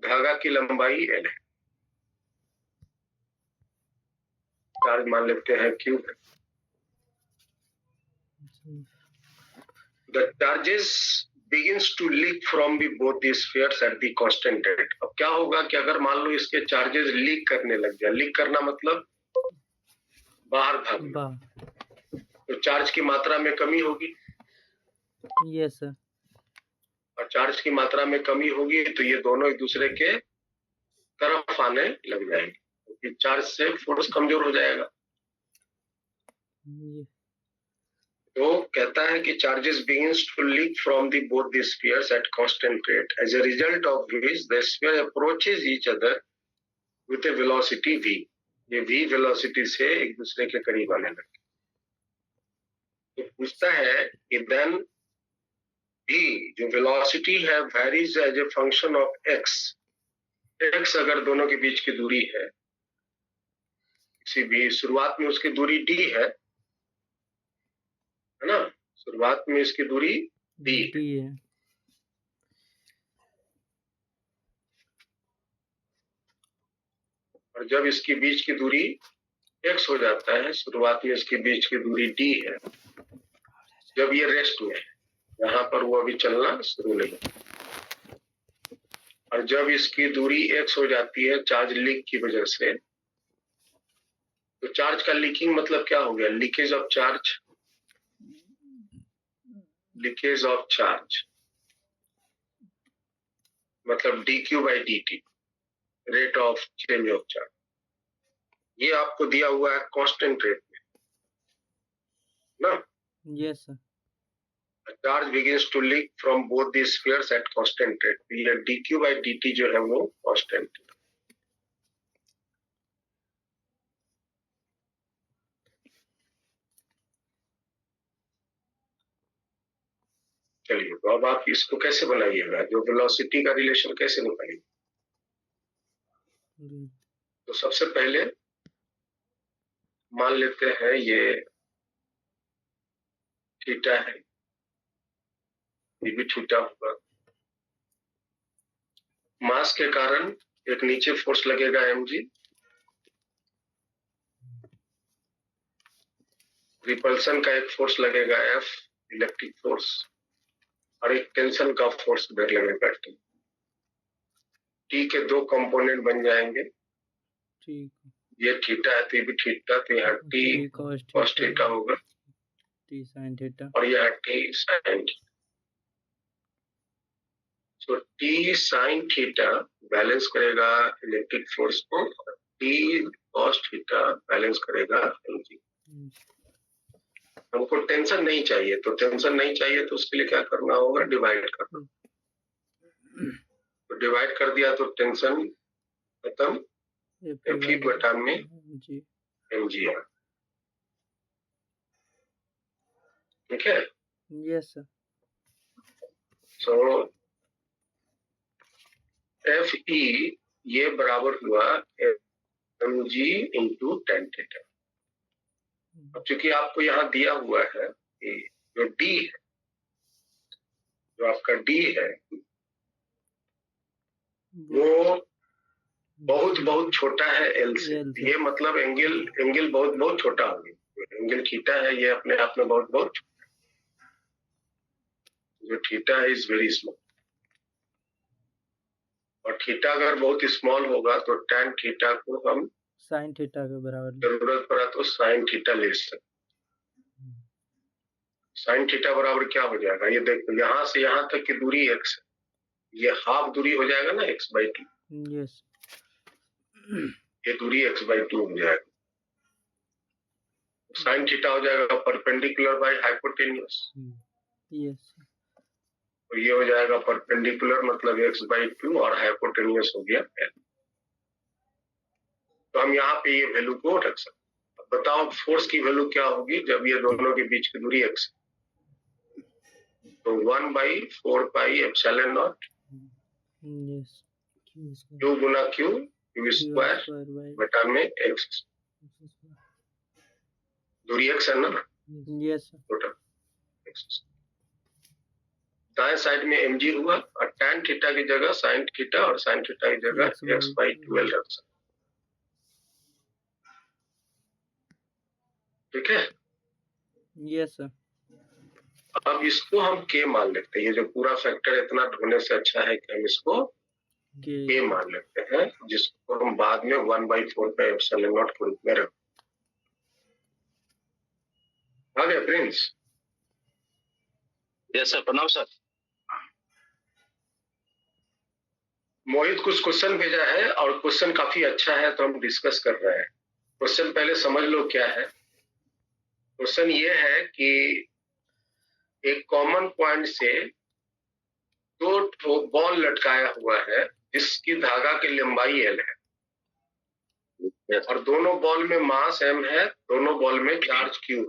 धागा की लंबाई L है, चार्ज मान लेते हैं Q है। The charges begins to leak from the both the spheres at the constant rate। अब क्या होगा कि अगर मान लो इसके चार्जेस लीक करने लग जाए, लीक करना मतलब बाहर भागना, तो चार्ज की मात्रा में कमी होगी। Yes sir. और चार्ज की मात्रा में कमी होगी तो ये दोनों एक दूसरे के तरफ आने लग जाएंगे, क्योंकि चार्ज से फोर्स कमजोर हो जाएगा। तो कहता है कि charges begins to leak from the both the spheres at constant rate, as a result of which the sphere approaches each other with a velocity v। ये v वेलोसिटी से एक दूसरे के करीब आने लगे। तो पूछता है कि then v जो वेलोसिटी है varies as a function of x। x अगर दोनों के बीच की दूरी है, किसी भी शुरुआत में उसकी दूरी d है ना, शुरुआत में इसकी दूरी d है। और जब इसके बीच की दूरी x हो जाता है, शुरुआत में इसके बीच की दूरी d है, जब ये रेस्ट में है, यहाँ पर वो अभी चलना शुरू नहीं, और जब इसकी दूरी x हो जाती है चार्ज लीक की वजह से, तो चार्ज का लीकिंग मतलब क्या हो गया, leakage of charge. Leakage of charge मतलब dq/dt, rate of change of charge. ये आपको दिया हुआ है कांस्टेंट रेट में ना। Yes sir. Charge begins to leak from both the spheres at constant rate। ये dq/dt जो है वो कांस्टेंट है। चलिए, तो अब आप इसको कैसे बनाइएगा, जो वेलोसिटी का रिलेशन कैसे निकालिए। तो सबसे पहले मान लेते हैं ये थीटा है, ये भी थीटा होगा। मास के कारण एक नीचे फोर्स लगेगा mg, रिपल्सन का एक फोर्स लगेगा F, इलेक्ट्रिक फोर्स, और एक टेंशन का फोर्स इधर लगेगा T। T के दो कंपोनेंट बन जाएंगे, ये थीटा है तो ये भी थीटा, तो यहाँ T cos थीटा होगा, T sin थीटा, और यहाँ T sin थीटा। तो T sin थीटा बैलेंस करेगा इलेक्ट्रिक फोर्स को, T cos थीटा बैलेंस करेगा mg। हमको टेंशन नहीं चाहिए, तो टेंशन नहीं चाहिए तो उसके लिए क्या करना होगा, डिवाइड करना। तो डिवाइड कर दिया तो टेंशन खत्म, F बटा में mg है। ठीक है। Yes sir. सो Fe ये बराबर हुआ mg इंटू tan थीटा। अब चूंकि आपको यहाँ दिया हुआ है कि जो d है, जो आपका d है वो बहुत बहुत छोटा है L से। ये मतलब एंगल बहुत बहुत छोटा हो गया। एंगल थीटा है ये अपने आप में बहुत बहुत छोटा है। जो थीटा है इज वेरी स्मॉल, और थीटा अगर बहुत स्मॉल होगा तो tan थीटा को हम साइन थीटा के बराबर, जरूरत पड़ा तो साइन थीटा ले सकते। साइन थीटा बराबर क्या हो जाएगा, ये देखो यहाँ से यहाँ तक की दूरी x है, ये हाफ दूरी हो जाएगा ना x/2। यस। ये दूरी x/2 हो जाएगा। साइन थीटा हो जाएगा परपेंडिकुलर बाय हाइपोटेन्यूस। यस। तो ये हो जाएगा परपेंडिकुलर मतलब x/2 और हाइपोटेन्यूस हो गया L। तो हम यहाँ पे ये वैल्यू को रख सकते। अब बताओ फोर्स की वैल्यू क्या होगी जब ये दोनों के बीच की दूरी x। तो 1/4πε0 Q गुना Q स्क्वायर बटा में x। दूरी x है ना। यस। Total x। दाएं साइड में mg हुआ और tan थीटा की जगह sin थीटा और sin थीटा की जगह x/12 रख सकते। ठीक है, यस सर। अब इसको हम k मान लेते हैं। ये जो पूरा फैक्टर इतना ढूंढने से अच्छा है कि हम इसको k मान लेते हैं, जिसको हम बाद में 1/4 पे एप्सिलॉन नॉट के रूप में रख। आ गया प्रिंस? यस सर, प्रणाम सर। मोहित कुछ क्वेश्चन भेजा है और क्वेश्चन काफी अच्छा है, तो हम डिस्कस कर रहे हैं। क्वेश्चन पहले समझ लो क्या है। क्वेश्चन ये है कि एक कॉमन पॉइंट से दो ठो बॉल लटकाया हुआ है जिसकी धागा की लंबाई l है, और दोनों बॉल में मास m है, दोनों बॉल में चार्ज q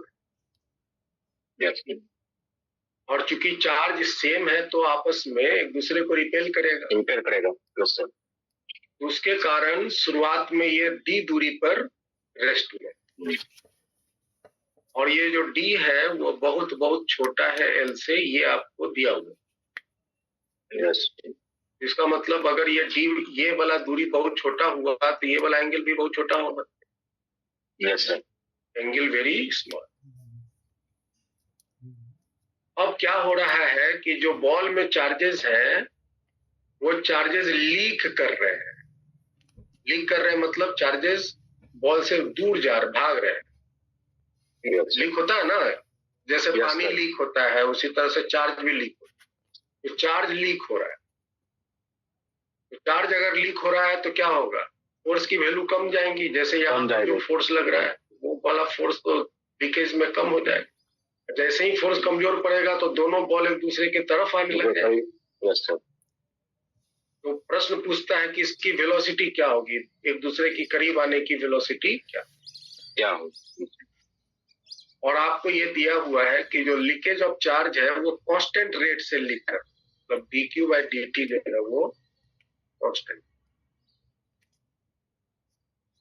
है। और चूंकि चार्ज सेम है तो आपस में एक दूसरे को रिपेल करेगा। तो उसके कारण शुरुआत में ये d दूरी पर रेस्ट हुए, और ये जो d है वो बहुत बहुत छोटा है l से, ये आपको दिया हुआ है। इसका मतलब अगर ये d, ये वाला दूरी बहुत छोटा हुआ तो ये वाला एंगल भी बहुत छोटा होगा। Yes sir, angle very small. अब क्या हो रहा है कि जो बॉल में चार्जेस हैं वो चार्जेस लीक कर रहे हैं। लीक कर रहे हैं मतलब चार्जेस बॉल से दूर भाग रहे हैं। लीक होता है ना, जैसे पानी लीक होता है उसी तरह से चार्ज भी लीक होता है। तो चार्ज लीक हो रहा है, तो चार्ज अगर लीक हो रहा है तो क्या होगा, फोर्स की वैल्यू कम जाएंगी। जैसे यहाँ जो फोर्स लग रहा है वो वाला फोर्स तो लीकेज में कम हो जाएगा। जैसे ही फोर्स कमजोर पड़ेगा तो दोनों बॉल एक दूसरे की तरफ आने लगेगा। तो प्रश्न पूछता है कि इसकी वेलोसिटी क्या होगी, एक दूसरे की करीब आने की वेलोसिटी क्या होगी। और आपको ये दिया हुआ है कि जो लीकेज ऑफ चार्ज है वो कांस्टेंट रेट से लीक कर, मतलब dq/dt जो है वो कांस्टेंट।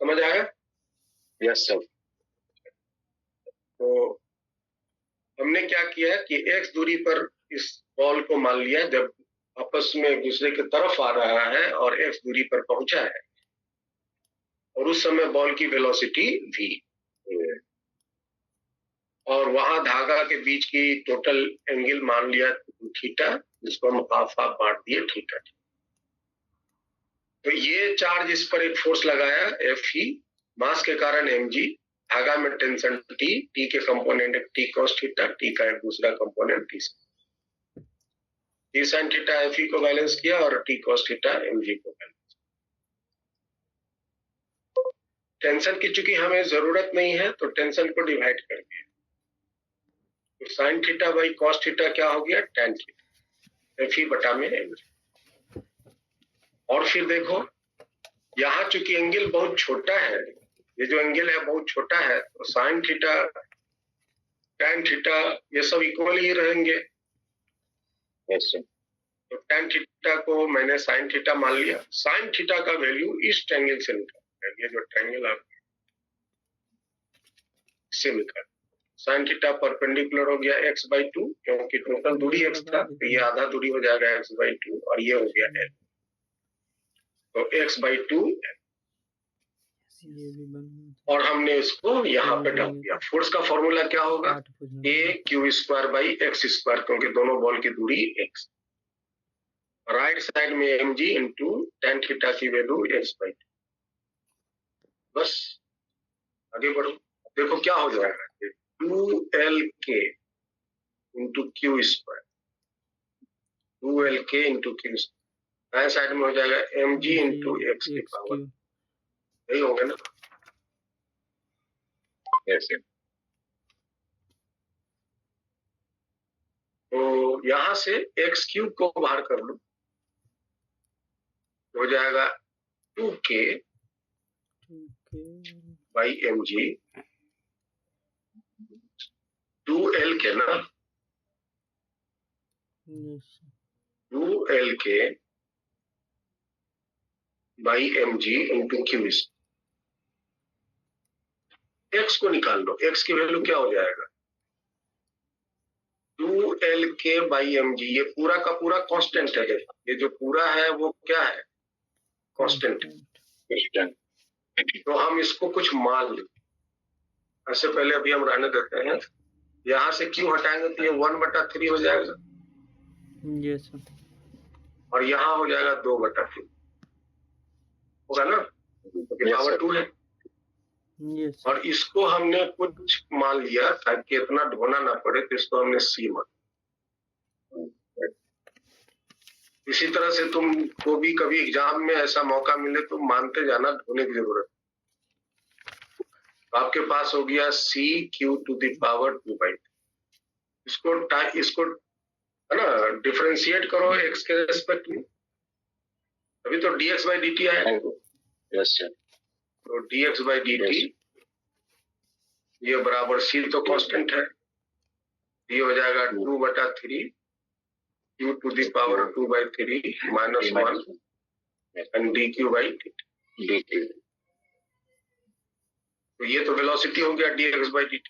समझ आया? Yes sir. तो हमने क्या किया कि x दूरी पर इस बॉल को मान लिया जब आपस में एक दूसरे की तरफ आ रहा है और x दूरी पर पहुंचा है, और उस समय बॉल की वेलोसिटी v, और वहां धागा के बीच की टोटल एंगल मान लिया थीटा, जिसको हम हाफ हाफ बांट दिए थीटा। तो ये चार्ज इस पर एक फोर्स लगाया Fe, मास के कारण mg, धागा में टेंशन T, T के कंपोनेंट एक T cos थीटा, T का एक दूसरा component T sin theta Fe को बैलेंस किया और T cos थीटा mg को बैलेंस। टेंशन की चूंकि हमें जरूरत नहीं है तो टेंशन को डिवाइड कर दिया, तो sin theta by cos theta क्या हो गया, tan थीटा Fe बटा में mg। और फिर देखो यहाँ चूंकि एंगल बहुत छोटा है, ये जो एंगल है बहुत छोटा है, तो साइन थीटा टैन थीटा ये सब इक्वल ही रहेंगे। तो टैन थीटा को मैंने साइन थीटा मान लिया। साइन थीटा का वैल्यू इस ट्रायंगल से निकाल, ये जो ट्रायंगल आप इससे निकाल। साइन थीटा परपेंडिकुलर हो गया x/2, क्योंकि टोटल दूरी x था, तो ये आधा दूरी हो जाएगा x/2 और ये हो गया l, तो x/2। और हमने इसको यहाँ पे डाल दिया। फोर्स का फॉर्मूला क्या होगा, a/q²/x², क्योंकि दोनों बॉल की दूरी x। राइट साइड में mg इंटू tan थीटा की वैल्यू x/2। बस आगे बढ़ो, देखो क्या हो जाएगा, 2lk into q², 2lk into q²। Right side में हो जाएगा mg इंटू x की पावर, यही होंगे ना। ऐसे तो यहां से x³ को बाहर कर लो, हो जाएगा 2k बाई mg, 2lk ना, 2lk by mg into q। x को निकाल लो, x की वैल्यू क्या हो जाएगा, 2Lk/mg, ये पूरा का पूरा कांस्टेंट है। ये जो पूरा है वो क्या है? कांस्टेंट। तो हम इसको कुछ मान लें। ऐसे पहले अभी हम रहने देते हैं। यहाँ से क्यू हटाएंगे तो ये 1/3 हो जाएगा, यस सर। और यहाँ हो जाएगा 2/3 होगा ना, क्योंकि पावर 2 है। यस और इसको हमने कुछ मान लिया ताकि इतना ढोना ना पड़े, तो इसको हमने सी मान। इसी तरह से तुमको भी कभी एग्जाम में ऐसा मौका मिले तो मानते जाना, ढोने की जरूरत। तो आपके पास हो गया CQ⁴2। इसको है ना, डिफरेंशिएट करो x के रेस्पेक्ट में, अभी तो dx/dt आया। Yes sir. तो dx/dt ये बराबर c तो कांस्टेंट है, ये हो जाएगा 2/3 Q⁴ -1 एंड dq/dt। तो ये तो वेलोसिटी हो गया dx/dt।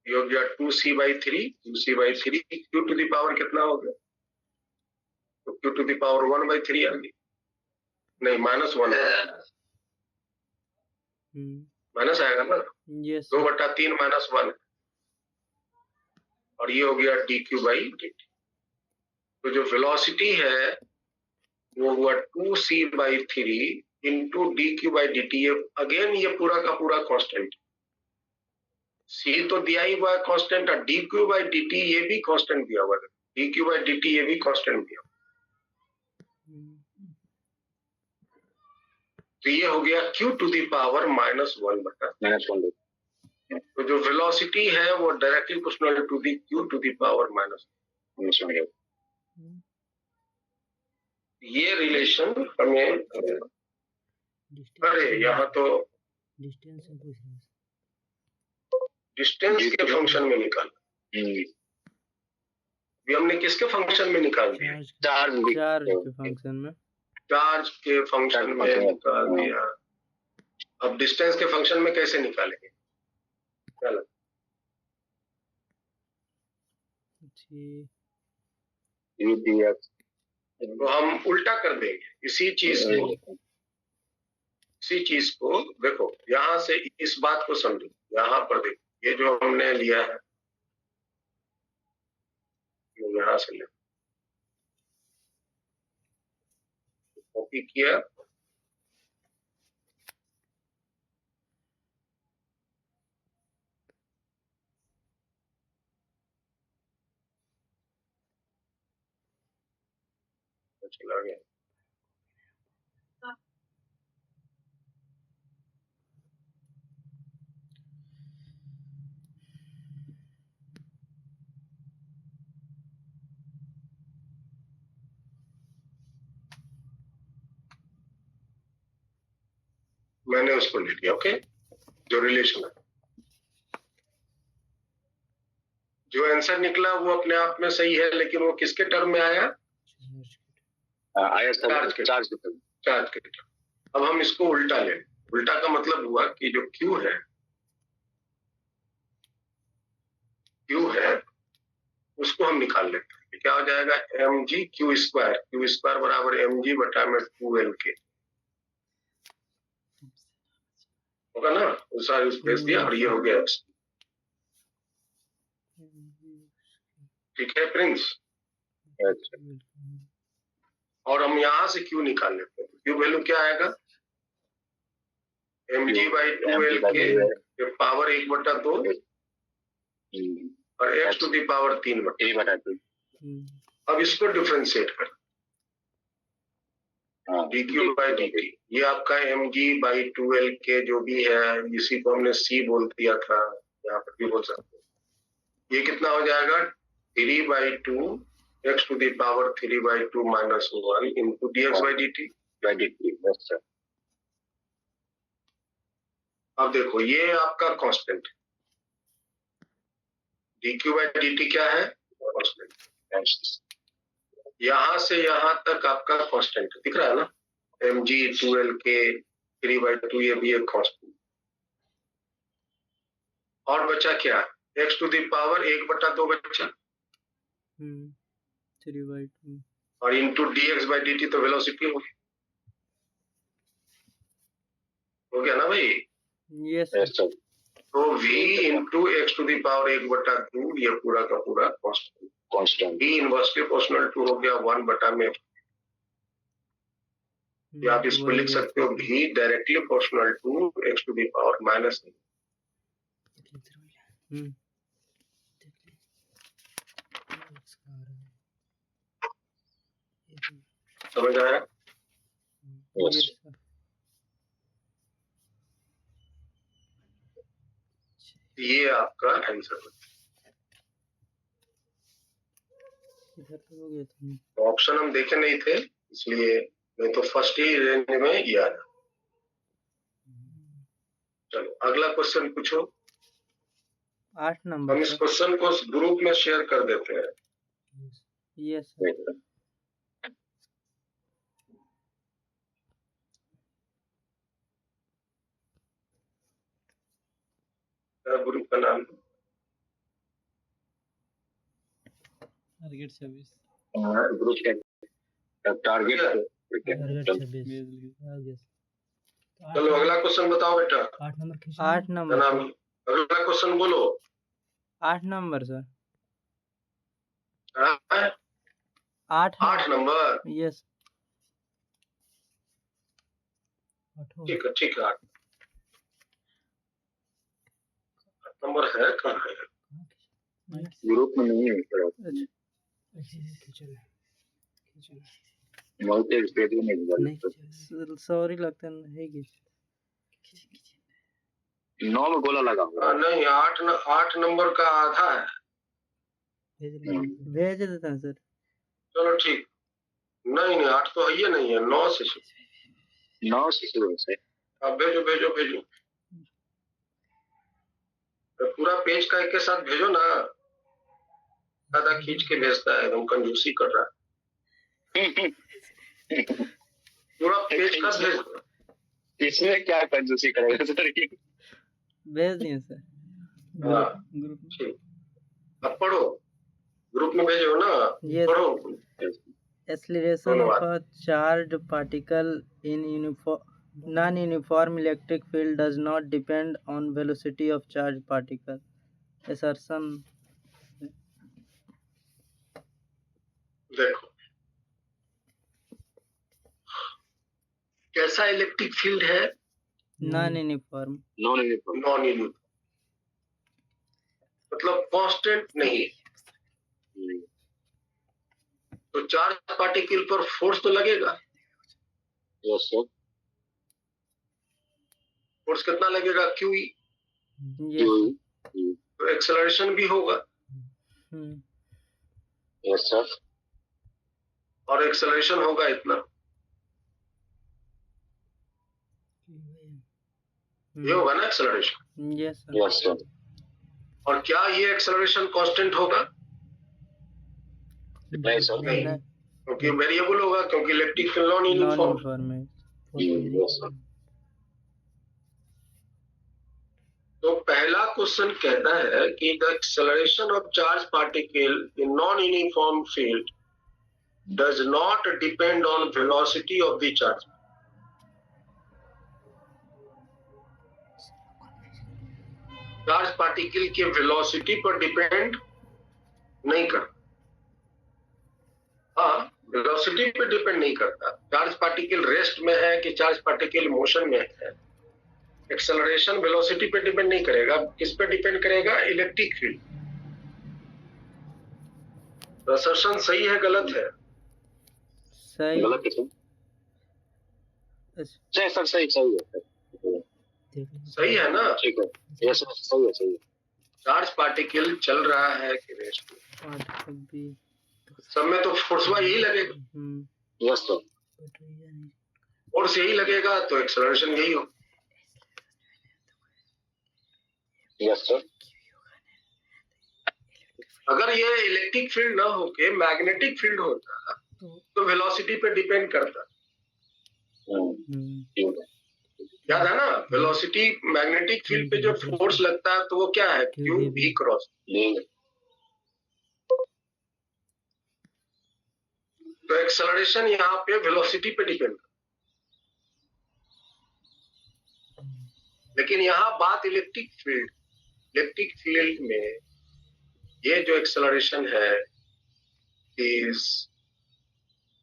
ये हो गया 2c/3 Q⁴ कितना हो गया? तो Q⁴ 1/3 आ गई, नहीं -1 माइनस आएगा ना, यस 2/3 -1, और ये हो गया dq/dt। तो जो वेलोसिटी है वो हुआ 2c/3 इंटू dq/dt। ये अगेन ये पूरा का पूरा कांस्टेंट, c तो दिया ही हुआ है कांस्टेंट, और dq/dt ये भी कांस्टेंट दिया हुआ है, dq/dt ये भी कांस्टेंट दिया। तो ये हो गया Q⁻⁻1/। तो जो वेलोसिटी है वो directly proportional to the Q⁻⁻1। ये रिलेशन हमें, अरे यहाँ तो डिस्टेंस के फंक्शन में निकाल, ये हमने किसके फंक्शन में निकाल दिया? चार्ज के फंक्शन में, चार्ज के फंक्शन में निकाल दिया। अब डिस्टेंस के फंक्शन में कैसे निकालेंगे? चलो तो हम उल्टा कर देंगे इसी चीज को देखो, यहाँ से इस बात को समझो, यहाँ पर देखो, ये जो हमने लिया है यहाँ से ले कॉपी किया, चला गया। मैंने उसको लिख दिया, ओके। जो रिलेशन है, जो आंसर निकला वो अपने आप में सही है, लेकिन वो किसके टर्म में आया? चार्ज के टर्म। अब हम इसको उल्टा लें। उल्टा का मतलब हुआ कि जो Q है उसको हम निकाल लेते हैं। क्या हो जाएगा? mg⁵ बराबर mg/2Lk होगा ना। सारे स्पेस दिया और ये हो गया x। ठीक है प्रिंस। और हम यहाँ से Q निकाल लेते हैं। Q वैल्यू क्या आएगा? mg/2Lk पावर 1/2 और x⁻3/2। अब इसको डिफरेंशिएट कर, dq/dt, ये आपका mg/2Lk जो भी है, इसी को हमने c बोल दिया था, यहाँ पर भी बोल सकते हैं। ये कितना हो जाएगा? 3/2 x⁻3/2 -1 इंटू dx/dt। अब देखो ये आपका कांस्टेंट, dq/dt क्या है? कांस्टेंट। यहाँ से यहाँ तक आपका कांस्टेंट दिख रहा है ना, mg/2Lk 3/2, ये भी एक कांस्टेंट। और बचा क्या? x to the power 1/2 बच्चा 3/2 और इंटू dx/dt तो वेलोसिटी हो गया ना भाई? Yes sir. तो v into x to the power 1/2 ये पूरा का पूरा constant v inversely proportional to हो गया 1 में। या आप इसको लिख सकते हो v directly proportional to x to the power minus. समझ आया? यस ये आपका आंसर है। ऑप्शन हम देखे नहीं थे इसलिए, नहीं तो फर्स्ट ही रेंज में ये आ जाए। चलो अगला क्वेश्चन पूछो। 8 नंबर हम इस क्वेश्चन को ग्रुप में शेयर कर देते हैं। यस ग्रुप का नाम टारगेट 26 ग्रुप का टारगेट चलो अगला क्वेश्चन बताओ बेटा। 8 नंबर नाम अगला क्वेश्चन बोलो। 8 नंबर सर। हाँ? 8 नंबर। यस ठीक है ठीक है। 8 नंबर है कहाँ है? ग्रुप में नहीं है सॉरी लगता है कि 9 में गोला लगा हुआ नहीं 8 नंबर का आधा है। भेज देता है सर। चलो ठीक। नहीं 8 तो है ही नहीं है, 9 से शुरू। 9 से शुरू से अब भेजो भेजो भेजो। तो पूरा पेज का एक के साथ भेजो ना। आधा खींच के भेजता है, एकदम कंजूसी कर रहा है। पूरा पेज का भेज। इसमें क्या कंजूसी करेगा सर? भेज दिए सर ग्रुप ठीक। अब पढ़ो, ग्रुप में भेजो ना। Yes. पढ़ो। Acceleration of a charged particle in non-uniform electric field does not depend on velocity of charged particle. Assertion. देखो कैसा इलेक्ट्रिक फील्ड है? Non-uniform. Non uniform non uniform मतलब कांस्टेंट नहीं। तो चार्ज पार्टिकल पर फोर्स तो लगेगा। Yes sir. फोर्स कितना लगेगा? QE। Yes. तो एक्सेलरेशन भी होगा। Yes sir. और एक्सेलरेशन होगा इतना। ये होगा ना एक्सेलरेशन। Yes. Yes sir. और क्या ये एक्सेलरेशन कांस्टेंट होगा? नहीं सर। नहीं, क्योंकि वेरिएबल होगा, क्योंकि electric field non uniform. Non-uniform है। Yes sir. तो पहला क्वेश्चन कहता है कि the acceleration of charge particle in non uniform field does not depend on velocity of the charge. Charge particle के वेलोसिटी पर डिपेंड नहीं करता। हाँ, वेलोसिटी पे डिपेंड नहीं करता। चार्ज पार्टिकल रेस्ट में है कि चार्ज पार्टिकल मोशन में है, एक्सेलरेशन वेलोसिटी पे डिपेंड नहीं करेगा। किस पे डिपेंड करेगा? Electric field. असर्शन सही है गलत है? सही। गलत है सर। सर सही सही है। सही है ना? ठीक है। यस सर सही है सही है। चार्ज पार्टिकल चल रहा है कि रेस्ट में? सब में तो फोर्सवा यही लगेगा। Yes sir. फोर्स यही लगेगा तो एक्सेलरेशन यही हो। Yes sir. अगर ये इलेक्ट्रिक फील्ड ना होके मैग्नेटिक फील्ड होता तो वेलोसिटी पे डिपेंड करता। याद है ना, वेलोसिटी मैग्नेटिक फील्ड पे जो फोर्स लगता है तो वो क्या है, क्यू वी क्रॉस। तो एक्सेलरेशन यहाँ पे वेलोसिटी पे डिपेंड, लेकिन यहाँ बात इलेक्ट्रिक फील्ड में ये जो एक्सेलरेशन है is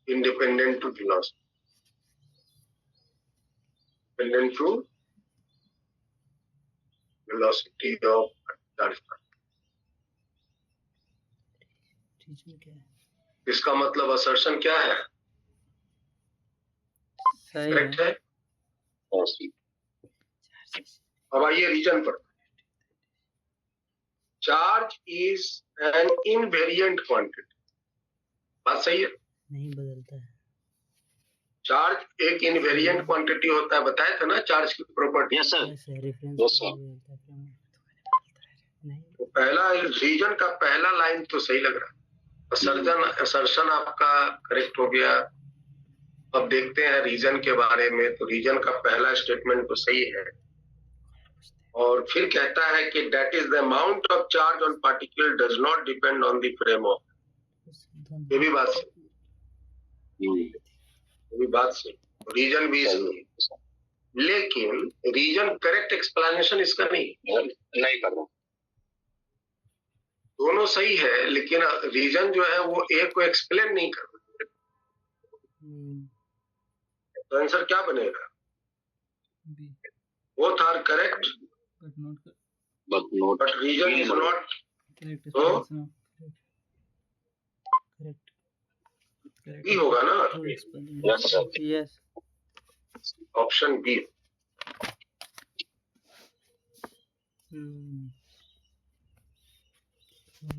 independent to velocity, dependent to velocity of charge particle। इसका मतलब असर्शन क्या है, करेक्ट है। अब आइए रीजन पर। Charge is an invariant quantity, बात सही है, नहीं बदलता है। चार्ज एक इनवेरिएंट क्वांटिटी होता है, बताया था ना चार्ज की प्रॉपर्टी। यस सर, तो पहला रीजन का पहला लाइन तो सही लग रहा है, असर्शन आपका करेक्ट हो गया। अब देखते हैं रीजन के बारे में। तो रीजन का पहला स्टेटमेंट तो सही है, और फिर कहता है कि that is the amount of charge on particle does not depend on the frame of. ये भी बात सही, ये भी बात सही, रीजन भी सही, लेकिन रीजन करेक्ट एक्सप्लेनेशन इसका नहीं कर रहा। दोनों सही है, लेकिन रीजन जो है वो ए को एक्सप्लेन नहीं कर रहा। तो आंसर क्या बनेगा, both are correct but reason is not. तो बी होगा ना, यस, ऑप्शन बी।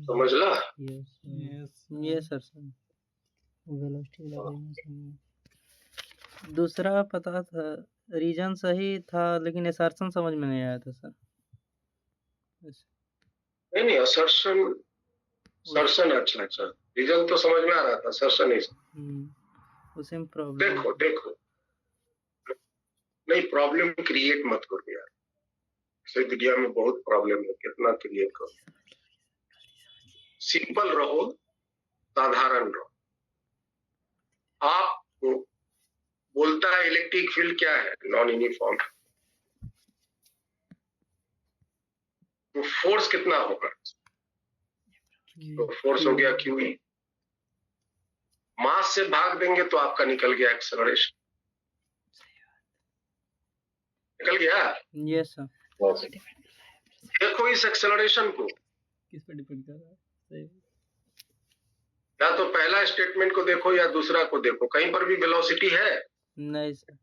समझला। Yes sir. दूसरा पता था, रीजन सही था लेकिन असर्शन समझ में नहीं आया था सर। नहीं असर्शन अच्छा, रीजन तो समझ में आ रहा था, असर्शन नहीं। उसी में प्रॉब्लम। देखो नहीं, प्रॉब्लम क्रिएट मत करो यार, इस दुनिया में बहुत प्रॉब्लम है, कितना क्रिएट करो। सिंपल रहो, साधारण रहो। आपको बोलता है इलेक्ट्रिक फील्ड क्या है, नॉन यूनिफॉर्म। तो फोर्स कितना होगा, तो फोर्स हो गया क्यू ई। मास से भाग देंगे तो आपका निकल गया एक्सेलरेशन, निकल गया। Yes sir. देखो इस एक्सेलरेशन को किस पर डिपेंड कर रहा है, सही। या तो पहला स्टेटमेंट को देखो या दूसरा को देखो, कहीं पर भी वेलोसिटी है नहीं सर।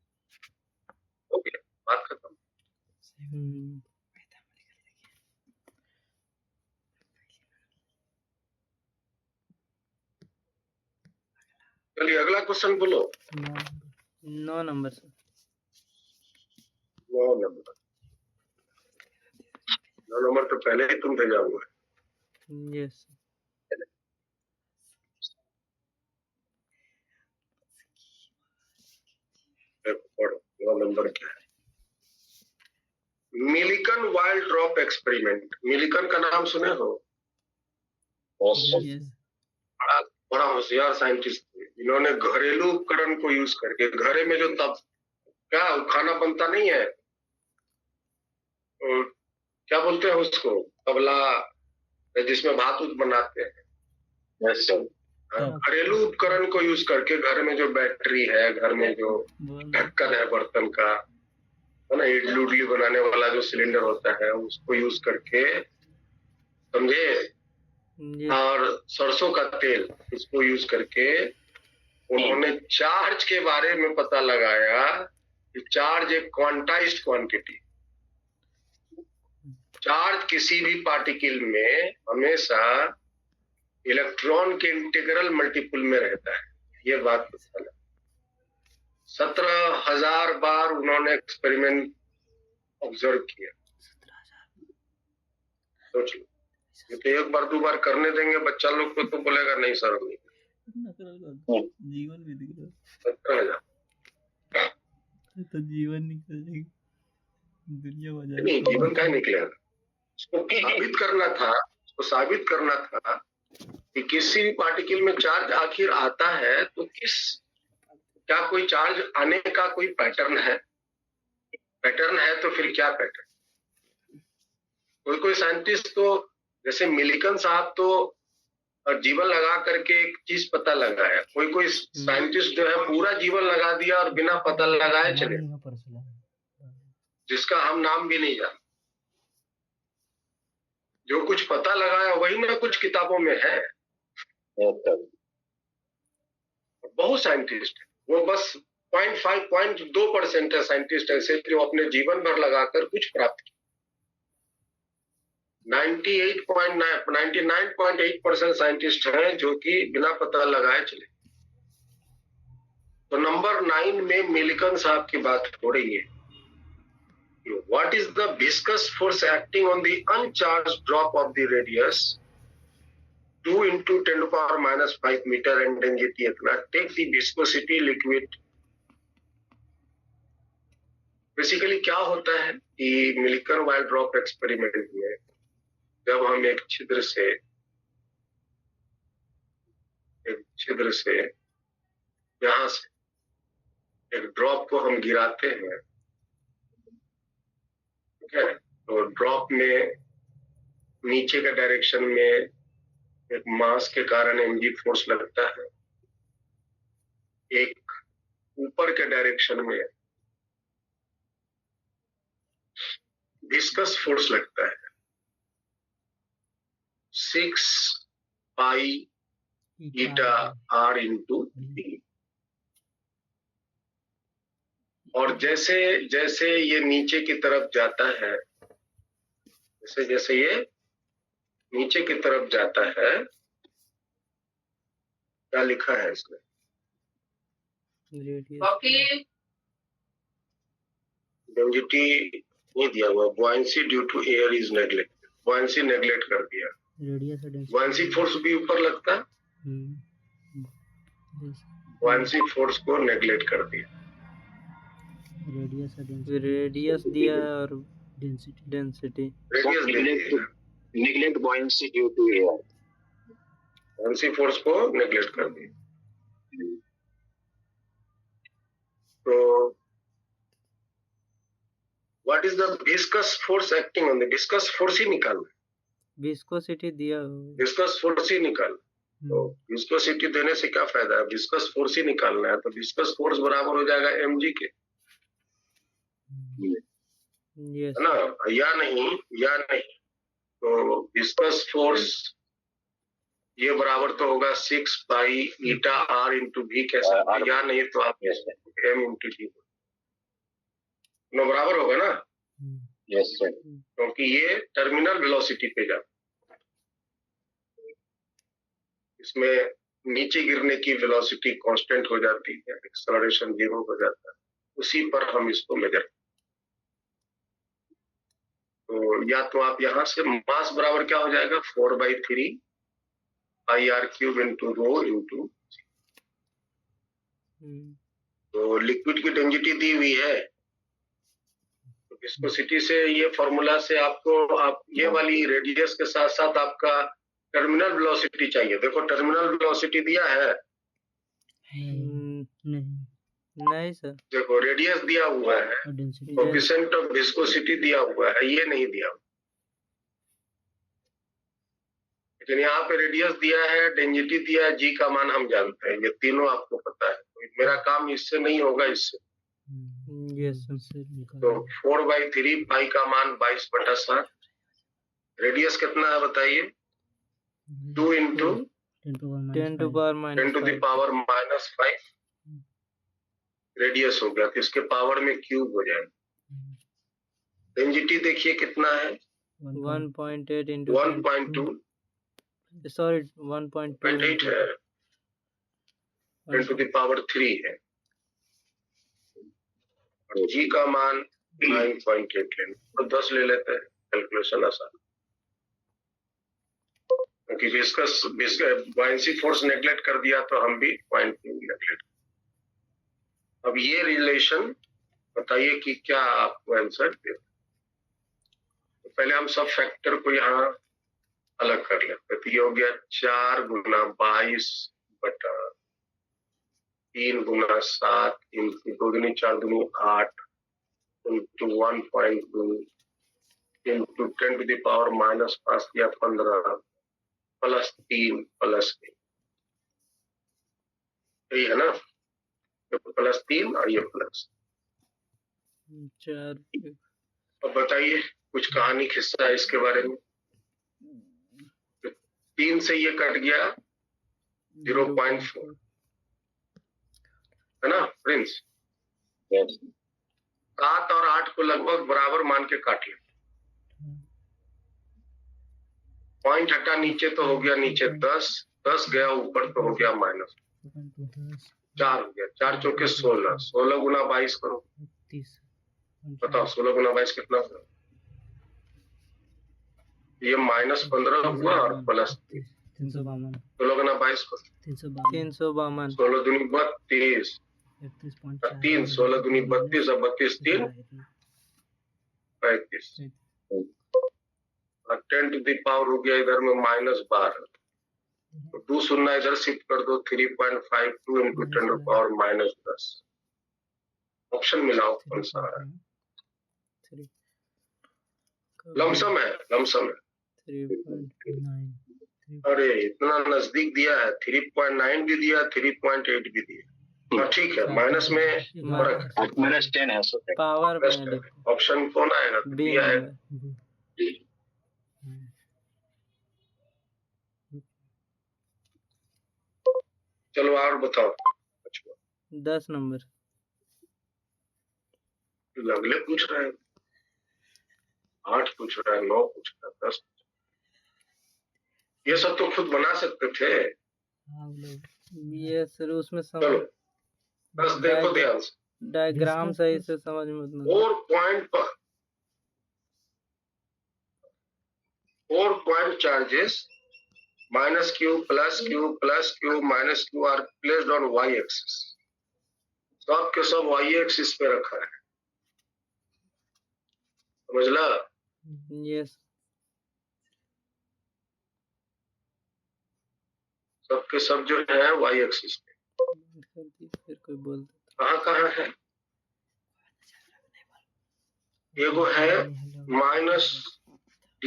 ओके, बात खत्म। चलिए अगला क्वेश्चन बोलो। 9 नंबर सर। 9 नंबर तो पहले ही तुम भेजा हुआ है। यस। पढ़ो 9 नंबर क्या है। Millikan wild drop experiment. Millikan का नाम सुने हो? बड़ा होशियार साइंटिस्ट थे। इन्होंने घरेलू उपकरण को यूज करके, घरे में जो तब क्या खाना बनता नहीं है, और क्या बोलते हैं उसको, तबला जिसमें भात उत बनाते हैं। घरेलू उपकरण को यूज करके, घर में जो बैटरी है, घर में जो ढक्कन है बर्तन का, है ना, इडली उडली बनाने वाला जो सिलेंडर होता है, उसको यूज करके, समझे, और सरसों का तेल, इसको यूज करके उन्होंने चार्ज के बारे में पता लगाया कि चार्ज एक क्वांटाइज्ड क्वांटिटी। चार्ज किसी भी पार्टिकल में हमेशा इलेक्ट्रॉन के इंटीग्रल मल्टीपल में रहता है, ये बात पता लगा। 17,000 बार उन्होंने एक्सपेरिमेंट ऑब्जर्व किया। सोच लो, ये तो एक बार 2 बार करने देंगे बच्चा लोग को तो बोलेगा नहीं सर नहीं। जीवन भी दिख रहा 17,000 तो जीवन निकल जाएगा। नहीं, गिवन का निकलेगा, उसको साबित करना था कि किसी भी पार्टिकल में चार्ज आखिर आता है तो क्या कोई चार्ज आने का कोई पैटर्न है तो फिर क्या पैटर्न। कोई साइंटिस्ट तो जैसे मिल्टन साहब तो जीवन लगा करके एक चीज पता लगाया, कोई साइंटिस्ट जो है पूरा जीवन लगा दिया और बिना पता लगाए चले, जिसका हम नाम भी नहीं जानते। जो कुछ पता लगाया वही ना कुछ किताबों में है। बहुत साइंटिस्ट है, वो बस 0.2% है साइंटिस्ट ऐसे जो अपने जीवन भर लगाकर कुछ प्राप्त किया। 99.8% साइंटिस्ट हैं जो कि बिना पता लगाए चले। तो नंबर 9 में मिल्टन साहब की बात हो रही है। What is the viscous force acting on the uncharged drop of the radius 2 into 10 to power minus 5 meter and density इतना। Take the viscosity liquid। Basically क्या होता है कि मिल्टन वाइल ड्रॉप एक्सपेरिमेंट में जब हम एक छिद्र से यहां से एक ड्रॉप को हम गिराते हैं, ठीक है, तो ड्रॉप में नीचे के डायरेक्शन में एक मास के कारण mg फोर्स लगता है, एक ऊपर के डायरेक्शन में विस्कस फोर्स लगता है 6 पाई ईटा r इंटू b। और जैसे जैसे ये नीचे की तरफ जाता है, जैसे ये नीचे की तरफ जाता है, क्या लिखा है इसमें? डेंसिटी नहीं दिया हुआ। Buoyancy due to air is neglected. Buoyancy neglect कर दिया। बुआयंसी फोर्स भी ऊपर लगता है, बुआयंसी फोर्स को नेग्लेक्ट कर दिया। रेडियस दिया और density neglect buoyancy due to air, buoyancy force को नेग्लेक्ट कर दिया। तो what is the viscous force acting on the, viscous force ही निकालना, विस्कोसिटी दिया, विस्कस फोर्स ही निकाल। तो विस्कोसिटी देने से क्या फायदा है, विस्कस फोर्स ही निकालना है। तो विस्कस फोर्स बराबर हो जाएगा mg के, यस है ना, या नहीं। तो विस्कस फोर्स ये बराबर तो होगा 6 पाई ईटा r इंटू v कह सकते हैं, या नहीं तो आप m इंटू d बराबर होगा ना। यस सर, क्योंकि ये टर्मिनल वेलोसिटी पे जाता है, इसमें नीचे गिरने की वेलोसिटी कांस्टेंट हो जाती है, एक्सेलरेशन 0 हो जाता है, उसी पर हम इसको मेजर। तो या तो आप यहां से मास बराबर क्या हो जाएगा 4/3 IR³ इंटू रो इंटू। तो लिक्विड की डेंसिटी दी हुई है, तो विस्कोसिटी से ये फॉर्मूला से आपको आप ये वाली रेडियस के साथ साथ आपका टर्मिनल वेलोसिटी चाहिए। देखो टर्मिनल वेलोसिटी दिया है, नहीं सर, देखो रेडियस दिया हुआ है, कोएफिशिएंट ऑफ विस्कोसिटी दिया हुआ है, ये नहीं दिया हुआ। लेकिन यहाँ पे रेडियस दिया है, डेंसिटी दिया है, जी का मान हम जानते हैं, ये तीनों आपको पता है। तो मेरा काम इससे नहीं होगा, इससे। यस तो 4/3 पाई का मान 22/7। रेडियस कितना है बताइए, 2 into 10 to power minus 5 radius हो गया, तो इसके पावर में क्यूब हो जाएगा। डेंसिटी देखिए कितना है, 1.8 into 1.2 sorry 1.2 है, 10⁻³ है। और जी का मान 9.8 लेना, तो 10 ले लेते हैं, कैलकुलेशन आसान। क्योंकि विस्कस बुआयंसी फोर्स नेग्लेक्ट कर दिया तो हम भी 0.2 नेग्लेक्ट। अब ये रिलेशन बताइए कि क्या आपको आंसर दे। पहले हम सब फैक्टर को यहाँ अलग कर लेते, तो ये हो गया 4 गुना 22 बटा 3 गुना 7 इंटू 2 दूनी 4 दूनी 8 into 1.2 into 10 to the power -5 या 15 प्लस 3 प्लस 1, यही है ना, प्लस 3 और ये प्लस 4। अब बताइए कुछ कहानी किस्सा है इसके बारे में। 3 से ये कट गया 0.4, है ना प्रिंस। Yes. 7 और 8 को लगभग बराबर मान के काट ले, पॉइंट हटा नीचे तो हो गया नीचे 10 गया ऊपर तो हो गया माइनस 4 हो गया, 4 चौके 16 गुना 22 करो, बताओ 16 गुना 22 कितना होगा। ये -15 हुआ और प्लस 352 16 गुना 22 करो, 352 16 दूनी 32 3 16 दूनी 32 और 32 3 35 और 10 टू द पावर हो गया इधर में -12, तो 2 शून्य इधर शिफ्ट कर दो, 3.52 इंटू 10 टू पावर -10। ऑप्शन मिलाओ कौन सा है, लमसम है 3.9। अरे इतना नजदीक दिया है, 3.9 भी दिया 3.8 भी दिया, हाँ ठीक है, माइनस में फर्क है, -10 है so that पावर बेस्ट में है। ऑप्शन कौन आएगा, बी दिया है। चलो और बताओ, 10 नंबर। अगले पूछ रहे हैं, 8 पूछ रहा है, 9 पूछ रहा है, 10, ये सब तो खुद बना सकते थे। ये सर उसमें चलो 10 देखो ध्यान से, डायग्राम सही से समझ में उतना 4 point charges -q +q -q are placed on y axis, सब के सब y axis पे रखा है, समझला। यस सब के सब जो है y axis पे, फिर कोई बोल कहाँ है, एगो है -d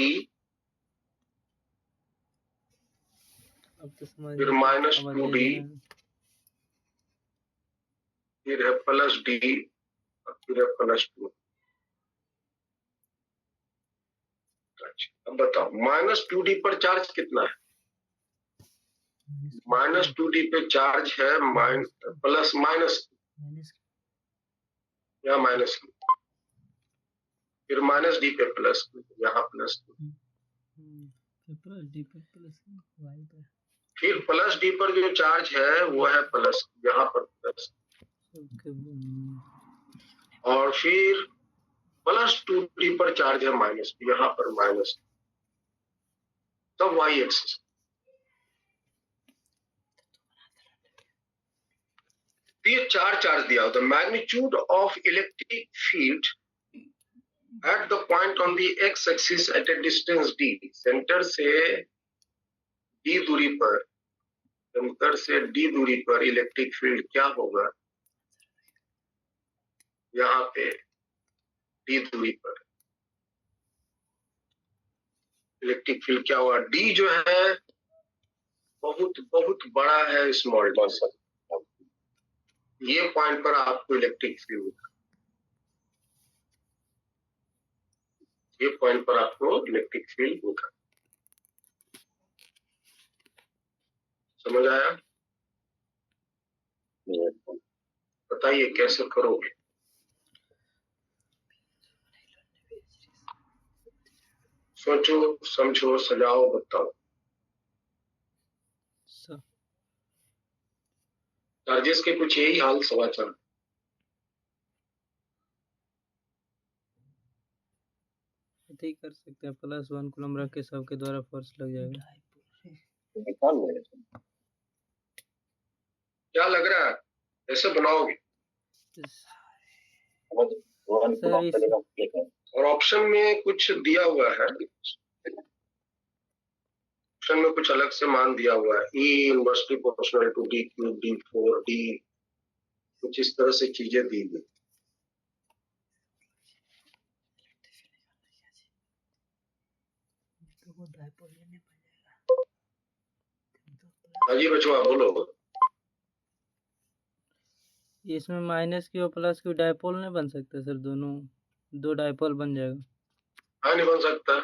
अब तो समझ फिर -2d फिर है +d और फिर है +2। अब बताओ -2d पर चार्ज कितना है, -2d पे चार्ज है प्लस माइनस यहाँ -q, फिर -d पे +q, यहाँ +q, फिर +d पर जो चार्ज है वो है प्लस, यहाँ पर प्लस, और फिर +2d पर चार्ज है माइनस, यहाँ पर माइनस, तब y एक्सिस। ये 4 चार्ज दिया, the magnitude of electric field at the point on the x axis at A distance d, centre से d दूरी पर, सेंटर से d दूरी पर इलेक्ट्रिक फील्ड क्या होगा, यहाँ पे d दूरी पर इलेक्ट्रिक फील्ड क्या होगा, d जो है बहुत बहुत बड़ा है स्मॉल डी, ये पॉइंट पर आपको इलेक्ट्रिक फील्ड होगा, ये पॉइंट पर आपको इलेक्ट्रिक फील्ड होगा, समझ आया। बताइए कैसे करोगे, सोचो समझो सजाओ बताओ। चार्जेस के कुछ यही हाल समाचार, ठीक कर सकते हैं, +1 कूलम रख के सबके द्वारा फोर्स लग जाएगा। क्या लग रहा है, ऐसे बनाओगे, और ऑप्शन में कुछ दिया हुआ है, ऑप्शन में कुछ अलग से मान दिया हुआ है, E inversely proportional to D cube D 4 D, कुछ इस तरह से चीजें दी गई। हाजी बचवा बोलो। इसमें minus Q plus Q dipole नहीं बन सकते सर, दोनों दो डायपोल बन जाएगा। हाँ नहीं बन सकता,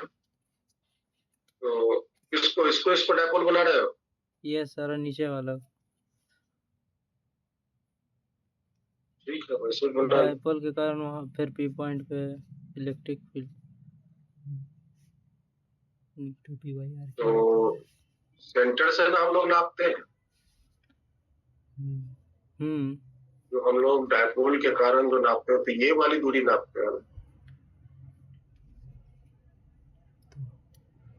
तो इसको डायपोल बना रहे हो? ये सारा नीचे वाला ठीक है, वैसे बना। डायपोल के कारण वहाँ फिर पी पॉइंट पे इलेक्ट्रिक फील्ड तो सेंटर से ना हम लोग नापते हैं, जो हम लोग डायपोल के कारण जो नापते हैं, तो ये वाली दूरी नापते हैं।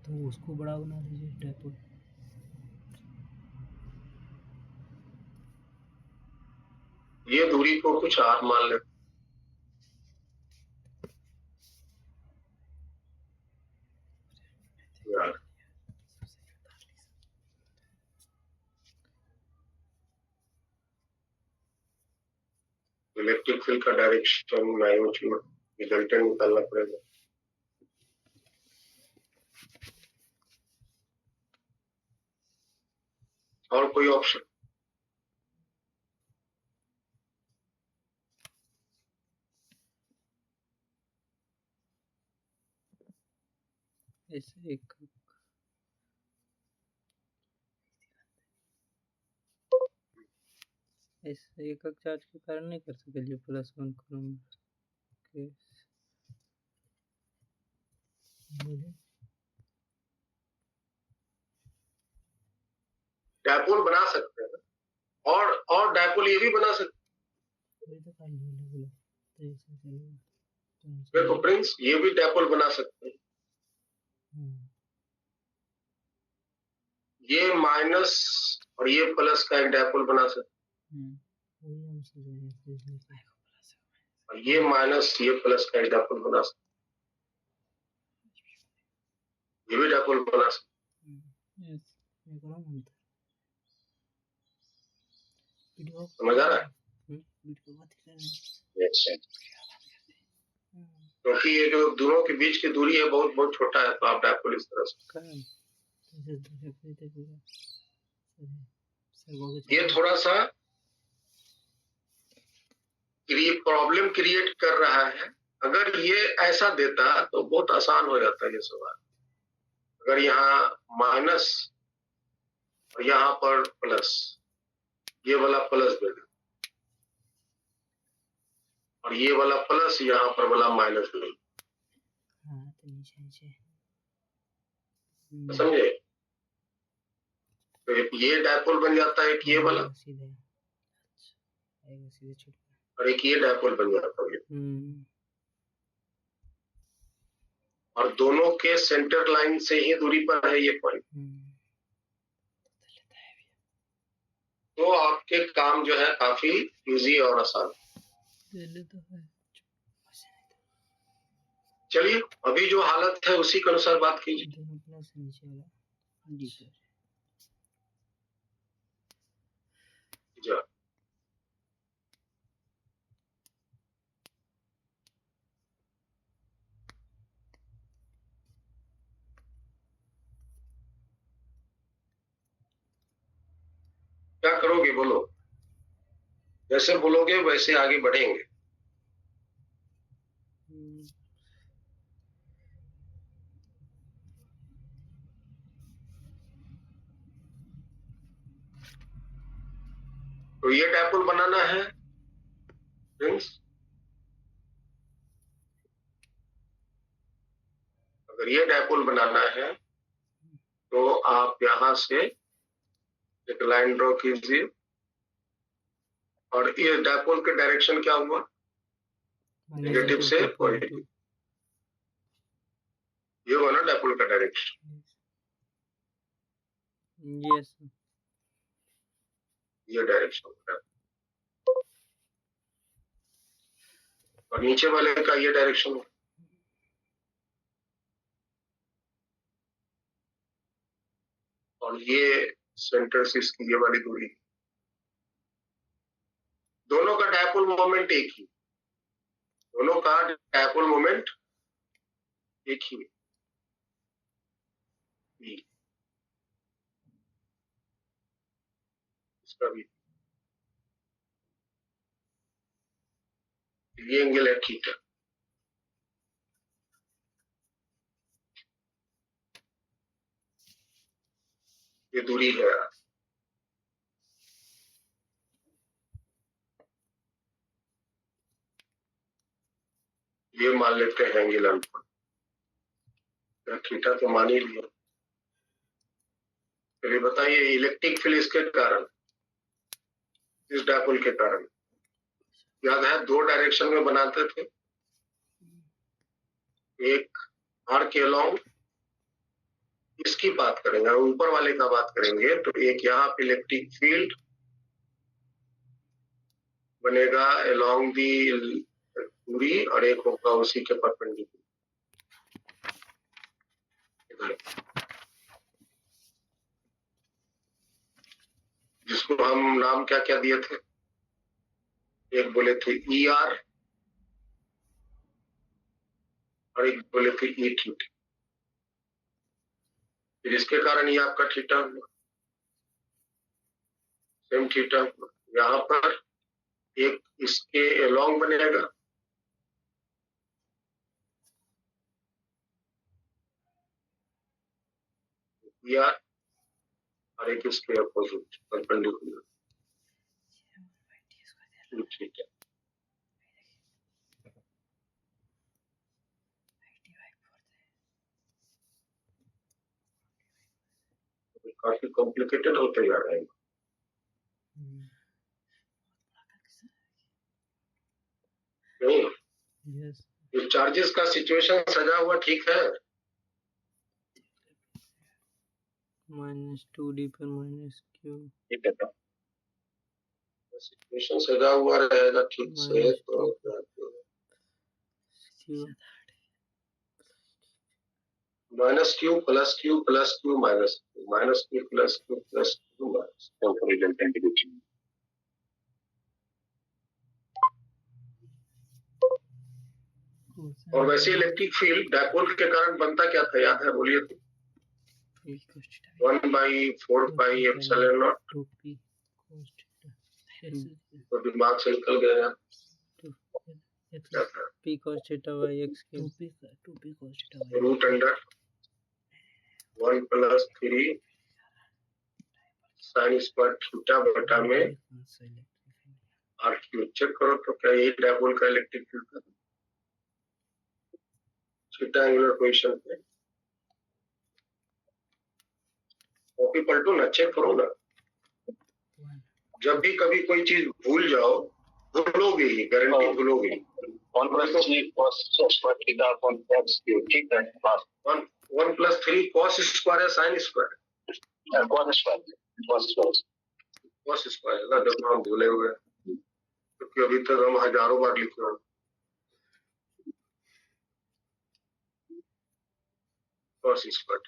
तो उसको बड़ा बना दीजिए डायपोल। ये दूरी को कुछ आर मान लेते यार। इलेक्ट्रिक फील्ड का डायरेक्शन मैग्नीट्यूड रिजल्टेंट निकालना पड़ेगा। और कोई ऑप्शन? ऐसे एक ऐसे एकक चार्ज के कारण नहीं कर सकेंगे +1 कूलम के। डायपोल बना सकते हैं, और डायपोल ये भी बना सकते हैं। देखो प्रिंस, ये भी डायपोल बना सकते हैं। ये माइनस और ये प्लस का एक डायपोल बना सकते हैं, और ये माइनस ये प्लस का एक डायपोल बना सकते हैं, ये भी डायपोल बना सकते हैं। समझ आ रहा है? क्योंकि ये जो दोनों के बीच की दूरी है बहुत बहुत छोटा है, तो आप डायपोल इस तरह से, ये थोड़ा सा प्रॉब्लम क्रिएट कर रहा है। अगर ये ऐसा देता तो बहुत आसान हो जाता है ये सवाल। अगर यहाँ माइनस और यहाँ पर प्लस, ये वाला प्लस दे दे, और ये वाला प्लस यहाँ पर वाला माइनस दे दे, समझे? तो एक ये डायपोल बन जाता है, एक ये वाला, और एक ये डायपोल बन जाता है। और दोनों के सेंटर लाइन से ही दूरी पर है ये पॉइंट, तो आपके काम जो है काफी इजी और आसान। चलिए, अभी जो हालत है उसी के अनुसार बात कीजिए। जा क्या करोगे बोलो? जैसे बोलोगे वैसे आगे बढ़ेंगे। तो ये डायपोल बनाना है फ्रेंड्स। अगर ये डायपोल बनाना है तो आप यहां से एक लाइन ड्रॉ कीजिए, और ये डायपोल के डायरेक्शन क्या हुआ? नेगेटिव से पॉजिटिव। ये हुआ ना डायपोल का डायरेक्शन। यस, ये डायरेक्शन है, और नीचे वाले का ये डायरेक्शन है। और ये सेंटर से इसकी ये वाली दूरी, दोनों का डायपोल मोमेंट एक ही, दोनों का डायपोल मोमेंट एक ही है। इसका भी ये एंगल है थीटा। ये दूरी है, ये मान लेते हैं एंगल अल्फा। थीटा तो मान ही लिया। चलिए बताइए इलेक्ट्रिक फील्ड इसके कारण, इस डायपोल के कारण, याद है 2 डायरेक्शन में बनाते थे, एक आर के अलोंग, इसकी बात करेंगे, ऊपर वाले का बात करेंगे तो एक यहाँ पे इलेक्ट्रिक फील्ड बनेगा अलोंग दी दूरी और एक होगा उसी के परपेंडिकुलर। जिसको हम नाम क्या क्या दिए थे, एक बोले थे ई आर और एक बोले थे ई थीटा। फिर इसके कारण ये आपका थीटा हुआ, सेम थीटा हुआ। यहाँ पर एक इसके अलोंग बनेगा, ई आर, और एक इसके अपोजिट परपेंडिकुलर, ठीक है। काफी कॉम्प्लिकेटेड होते जा रहे हैं। नहीं, ये चार्जेस का सिचुएशन सजा हुआ ठीक है। -2d पर -q, ठीक है तो सिचुएशन सजा हुआ रहेगा ठीक से तो q -q plus q plus q minus q minus q plus q plus q minus तो रिजल्टेंट इक्वेशन और वैसे इलेक्ट्रिक फील्ड डायपोल के कारण बनता क्या था, याद है, बोलिए तो? 1/4 एप्सिलॉन नॉट। तो दिमाग से निकल गया क्या था? p cos theta by x cube, root under 1 + 3 sin square theta बटा में आर क्यूब। चेक करो तो क्या यही डायपोल का इलेक्ट्रिक फील्ड था? थीटा एंगुलर पोजीशन पे कॉपी पलटो ना, चेक करो ना। जब भी कभी कोई चीज भूल जाओ, भूलोगे ही, गारंटी भूलोगे। 1 + 3 cos square theta upon x cube, ठीक है। 1 + 3 cos स्क्वायर है sin स्क्वायर, cos स्क्वायर है। जब हम भूले हुए क्योंकि अभी तक हम हजारों बार लिखे हैं cos स्क्वायर।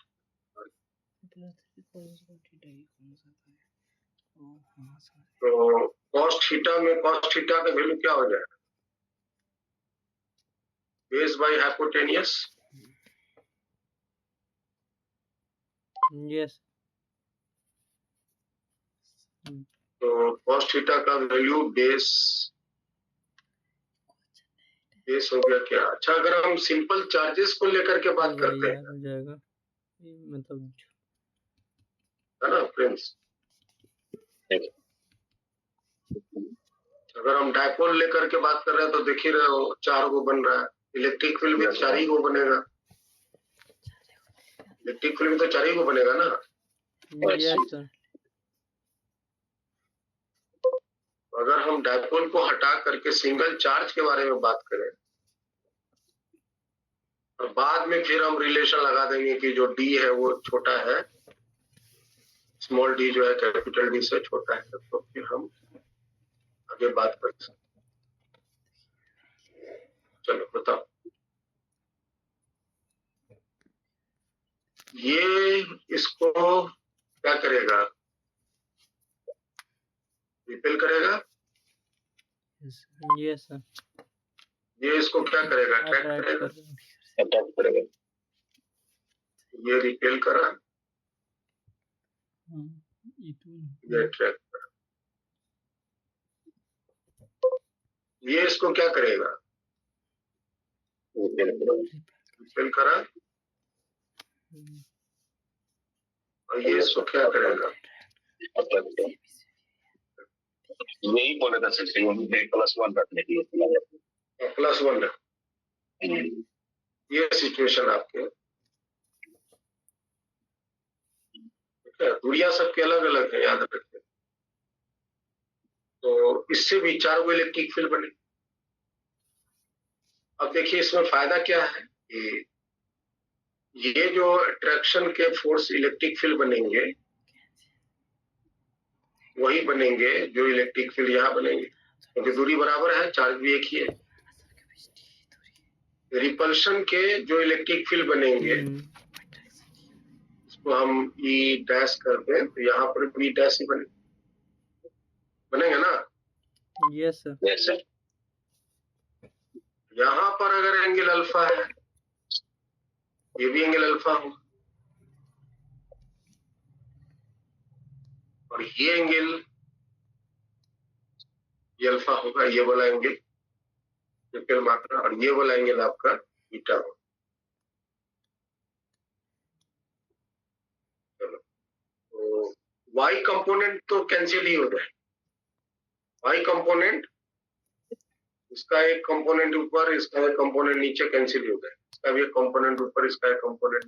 तो cos थीटा में cos थीटा का वैल्यू क्या हो जाएगा? Base by hypotenuse. yes, तो cos थीटा का वैल्यू बेस हो गया क्या? अच्छा, अगर हम सिंपल चार्जेस को लेकर के बात करते हैं, हो जाएगा, मतलब है ना फ्रेंड्स? अगर हम डायपोल लेकर के बात कर रहे हैं तो देख ही रहे हो 4 गो बन रहा है। इलेक्ट्रिक फील्ड में 4 ही गो बनेगा, इलेक्ट्रिक फील्ड में तो 4 ही गो बनेगा ना। yes sir, अगर हम डायपोल को हटा करके सिंगल चार्ज के बारे में बात करें और बाद में फिर हम रिलेशन लगा देंगे कि जो डी है वो छोटा है, स्मॉल डी जो है कैपिटल डी से छोटा है, तो फिर हम आगे बात कर सकते। चलो बताओ, ये इसको क्या यस सर। ये इसको क्या करेगा? अट्रैक्ट अट्रैक्ट करेगा। कर अटैक करेगा। ये रिपेल करा, ये ये अट्रैक्ट करा। ये इसको क्या करेगा? रिपेल करा, और ये इसको क्या करेगा? यही बोले था सर +1 रखने के लिए। +1 रख। ये सिचुएशन आपके, ठीक है। दूरियां सबके अलग अलग है, याद रखें। तो इससे भी 4 गो इलेक्ट्रिक फील्ड बने। अब देखिए इसमें फायदा क्या है कि ये जो अट्रैक्शन के फोर्स इलेक्ट्रिक फील्ड बनेंगे वही बनेंगे जो इलेक्ट्रिक फील्ड यहाँ बनेंगे, क्योंकि दूरी बराबर है, चार्ज भी एक ही है। रिपल्शन के जो इलेक्ट्रिक फील्ड बनेंगे इसको हम ई डैश कर दें तो यहाँ पर भी डैश ही बनेंगे ना। Yes sir. यहाँ पर अगर एंगल अल्फा है, ये भी एंगल अल्फा होगा, और ये एंगल ये अल्फा होगा, ये वाला एंगल रिपेल मात्रा, और ये वाला एंगल आपका बीटा होगा। चलो, तो y कंपोनेंट तो कैंसिल ही हो जाए। y कंपोनेंट, इसका एक कंपोनेंट ऊपर, इसका एक कंपोनेंट नीचे कैंसिल हो गए, इसका भी एक कंपोनेंट ऊपर, इसका एक कंपोनेंट।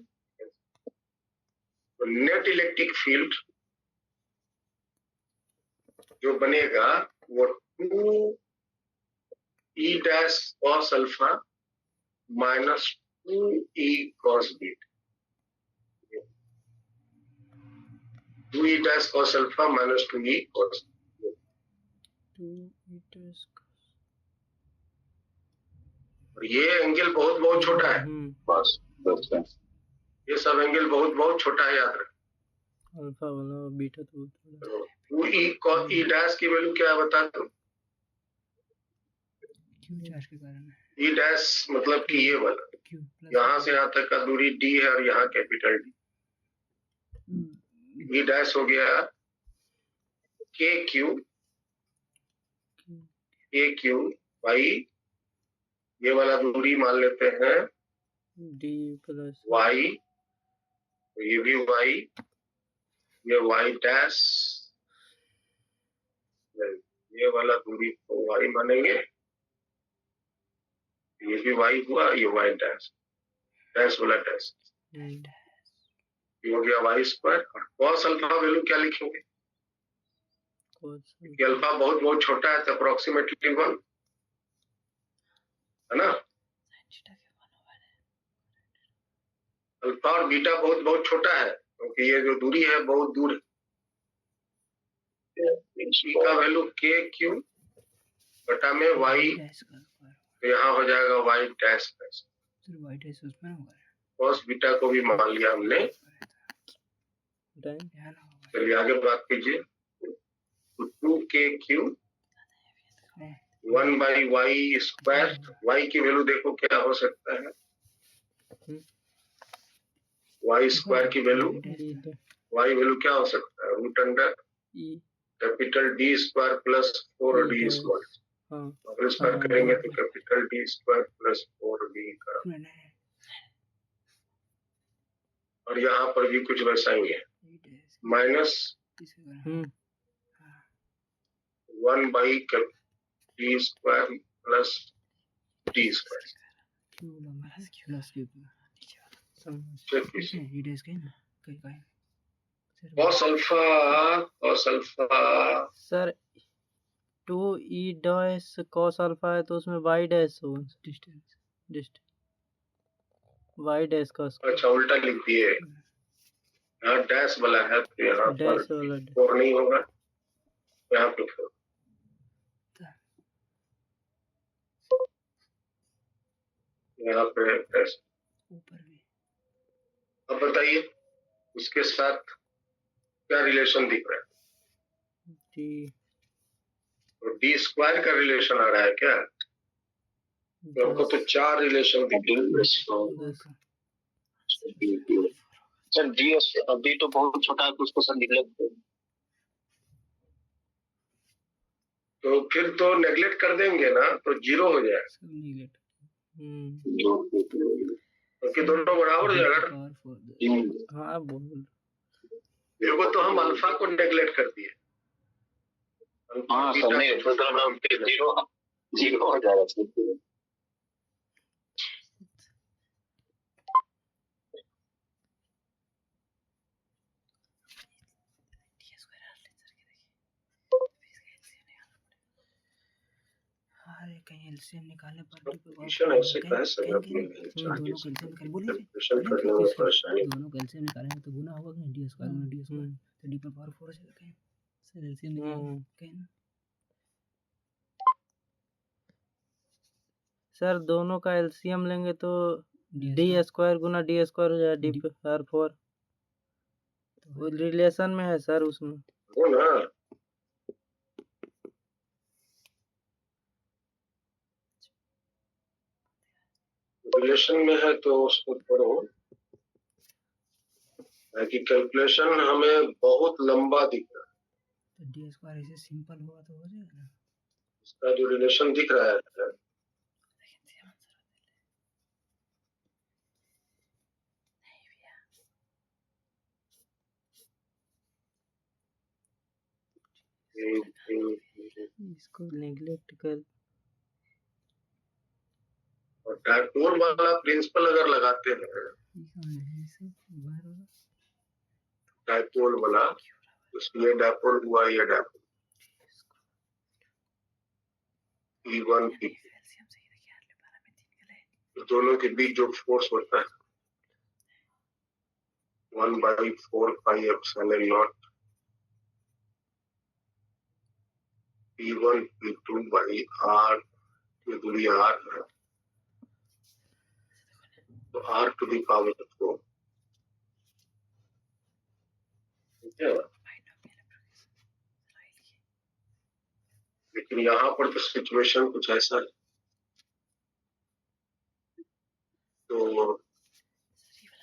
तो नेट इलेक्ट्रिक फील्ड जो बनेगा वो 2e dash cos alpha minus 2e cos beta, 2e dash cos alpha minus 2e cos. और ये एंगल बहुत बहुत छोटा है, बस ये सब एंगल बहुत बहुत छोटा है, याद रखें। अल्फा वाला बीटा तो 2e cos e डैश की वैल्यू क्या है बता दो? चार्ज के कारण e डैश मतलब कि ये वाला, यहाँ से यहाँ तक का दूरी d है और यहाँ कैपिटल D। e डैश हो गया k भाई, ये वाला दूरी मान लेते हैं d प्लस y, तो ये भी y, ये y डैश, ये वाला दूरी को y मानेंगे, ये भी y हुआ, ये y डैश, डैश वाला डैश, ये हो गया y स्क्वायर। और cos अल्फा वैल्यू क्या लिखेंगे? क्योंकि अल्फा बहुत बहुत छोटा है तो अप्रोक्सीमेटली 1 है ना। अल्फा और बीटा बहुत बहुत छोटा है क्योंकि ये जो दूरी है बहुत दूर है। ई का वैल्यू k³ बटा में y, तो यहाँ हो जाएगा y dash dash. cos beta को भी मान लिया हमने। चलिए आगे बात कीजिए। 2k³ 1/y स्क्वायर, y की वैल्यू देखो क्या हो सकता है, y स्क्वायर की वैल्यू, y वैल्यू क्या हो सकता है? Root under capital D square plus 4D square, और स्क्वायर करेंगे तो capital D square plus 4D का, और यहाँ पर भी कुछ वैसा ही है, minus 1/D square plus D square. cos alpha sir 2e dash cos alpha है तो उसमें y डैश होगा, डिस्टेंस y डैश का। अच्छा उल्टा लिख दिए, यहाँ डैश वाला है तो यहाँ पर 4 नहीं होगा, यहाँ पे 4, यहाँ पे डैश। अब बताइए उसके साथ क्या रिलेशन दिख रहा है? तो डी स्क्वायर का रिलेशन आ रहा है क्या? तो हमको तो 4 रिलेशन दिखे। सर डी तो बहुत छोटा है, उसको सर निगलेक्ट। तो फिर तो नेग्लेक्ट कर देंगे ना, तो 0 हो जाएगा, क्योंकि दोनों बराबर हो जाएगा। हाँ बोल। देखो तो हम अल्फा को नेग्लेक्ट कर दिए। हाँ सर, नहीं तो 0 हो जाएगा। कहीं एलसीएम निकालने पर कंडीशन ऐसे का है, सब अपने चार्जेस कैलकुलेशन करने में परेशानी। दोनों का एलसीएम निकालेंगे तो गुना होगा कि डी स्क्वायर में डी स्क्वायर तो डी पर पावर 4 हो जाएगा कहीं। सर एलसीएम निकालेंगे कहीं। सर दोनों का एलसीएम लेंगे तो डी स्क्वायर गुना डी स्क्वायर हो जाएगा, डी पर 4 वो रिलेशन में है सर, उसमें हो ना। रिलेशन में है तो उसको पढ़ो, कि कैलकुलेशन हमें बहुत लंबा दिख रहा है। तो डी स्क्वायर ऐसे सिंपल हुआ तो हो जाएगा ना। इसका जो रिलेशन दिख रहा है इसको नेग्लेक्ट कर। और डायपोल वाला प्रिंसिपल अगर लगाते हैं, डायपोल वाला, उसमें डायपोल हुआ, ये डायपोल P1 P2, तो दोनों के बीच जो फोर्स होता है 1/4 pi epsilon not P1 P2 by R, ये दूरी R है, तो R टू द पावर 4। ठीक है, लेकिन यहाँ पर तो सिचुएशन कुछ ऐसा है, तो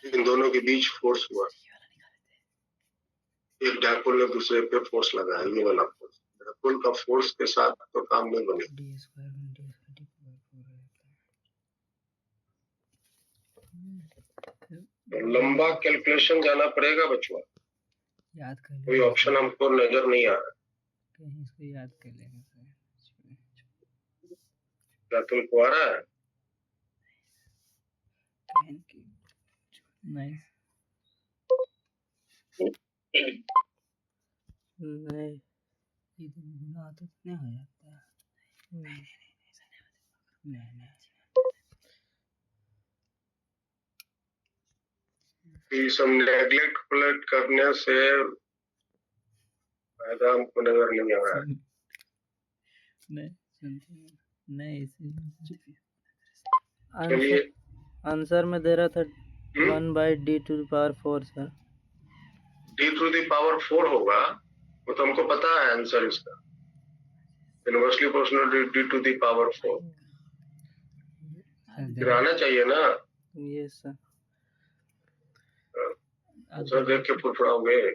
इन दोनों के बीच फोर्स हुआ, एक डायपोल ने दूसरे पे फोर्स लगाया, ये वाला फोर्स। डायपोल का फोर्स के साथ तो काम नहीं बनेगा। तो लंबा कैलकुलेशन जाना पड़ेगा बचवा, याद कर कोई ऑप्शन हमको नजर नहीं आ रहा। कहीं इसको याद कर लेंगे। क्या तुमको आ रहा है? नहीं नहीं, ये तो गुना तो नहीं हो जाता है। नहीं ये सब नेग्लेक्ट करने से फायदा हमको नजर नहीं आ रहा है। नहीं चलिए, आंसर में दे रहा था 1/d⁴ सर। d⁴ होगा, वो तो हमको पता है आंसर इसका, इनवर्सली प्रोपोर्शनल d⁴। गिराना चाहिए ना। ये सर आंसर देख के फुरफुराओगे।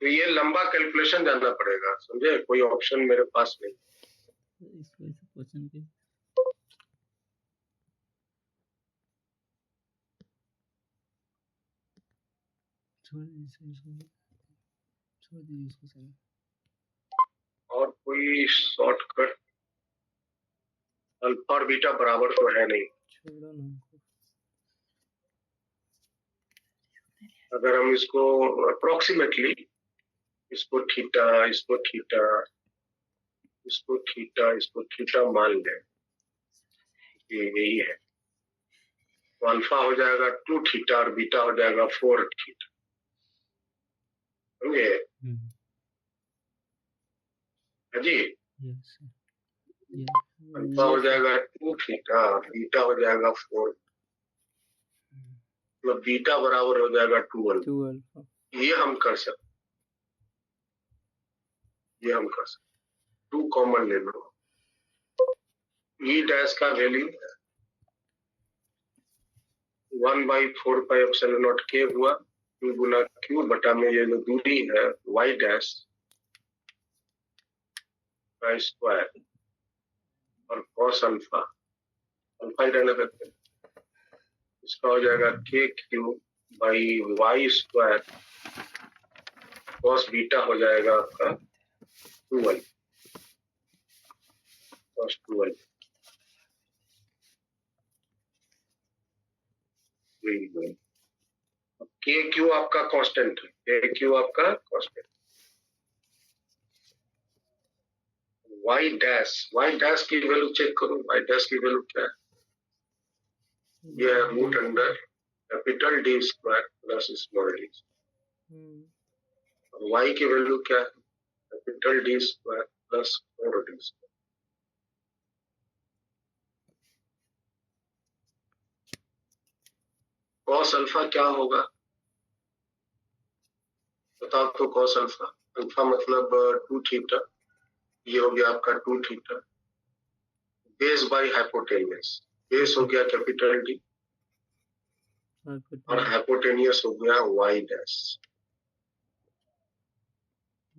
तो ये लंबा कैलकुलेशन जानना पड़ेगा, समझे, कोई ऑप्शन मेरे पास नहीं। और कोई शॉर्टकट अल्फा और बीटा बराबर तो है नहीं। अगर हम इसको अप्रोक्सीमेटली, इसको थीटा, इसको थीटा, इसको थीटा, इसको थीटा मान लें, यही है, तो अल्फा हो जाएगा 2 थीटा और बीटा हो जाएगा 4 थीटा। समझे जी? अल्फा हो जाएगा 2 थीटा, बीटा हो जाएगा 4। मतलब बीटा बराबर हो जाएगा 2 अल्फा। 2 अल्फा। ये हम कर सकते, 2 कॉमन ले लो। ई डैश का वैल्यू 1/4πε0 के हुआ, 2 गुना क्यू बटा में ये जो दूरी है y डैश का स्क्वायर और cos अल्फा, अल्फा ही रहने देते हैं, इसका हो जाएगा K Q by Y square, cos beta हो जाएगा आपका 2 alpha, cos 2 alpha. K Q आपका कांस्टेंट है, के क्यू आपका कांस्टेंट। वाई डैश की वैल्यू चेक करो, वाई डैश की वैल्यू क्या है? ये है root under capital D square plus small D. Y की वैल्यू क्या है? Capital D square plus 4d square. Cos alpha क्या होगा बताओ तो? कॉस अल्फा, अल्फा मतलब 2 थीटा, ये हो गया आपका 2 theta base by hypotenuse. Base हो गया कैपिटल डी और हाइपोटेनियस हो गया वाई डैश।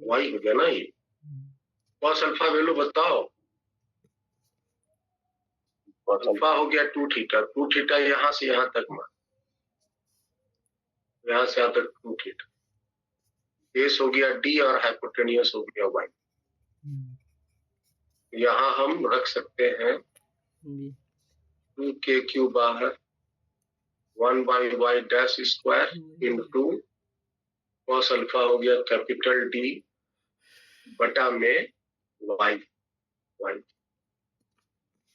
वाई हो गया ना ये। कॉस अल्फा वैल्यू बताओ। अल्फा हो गया 2 थीटा, 2 थीटा यहाँ से यहाँ तक मान, यहाँ से यहाँ तक 2 थीटा। बेस हो गया डी और हाइपोटेनियस हो गया वाई। यहाँ हम रख सकते हैं 2 के क्यू बाहर 1/y dash square into cos alpha हो गया कैपिटल डी बटा में Y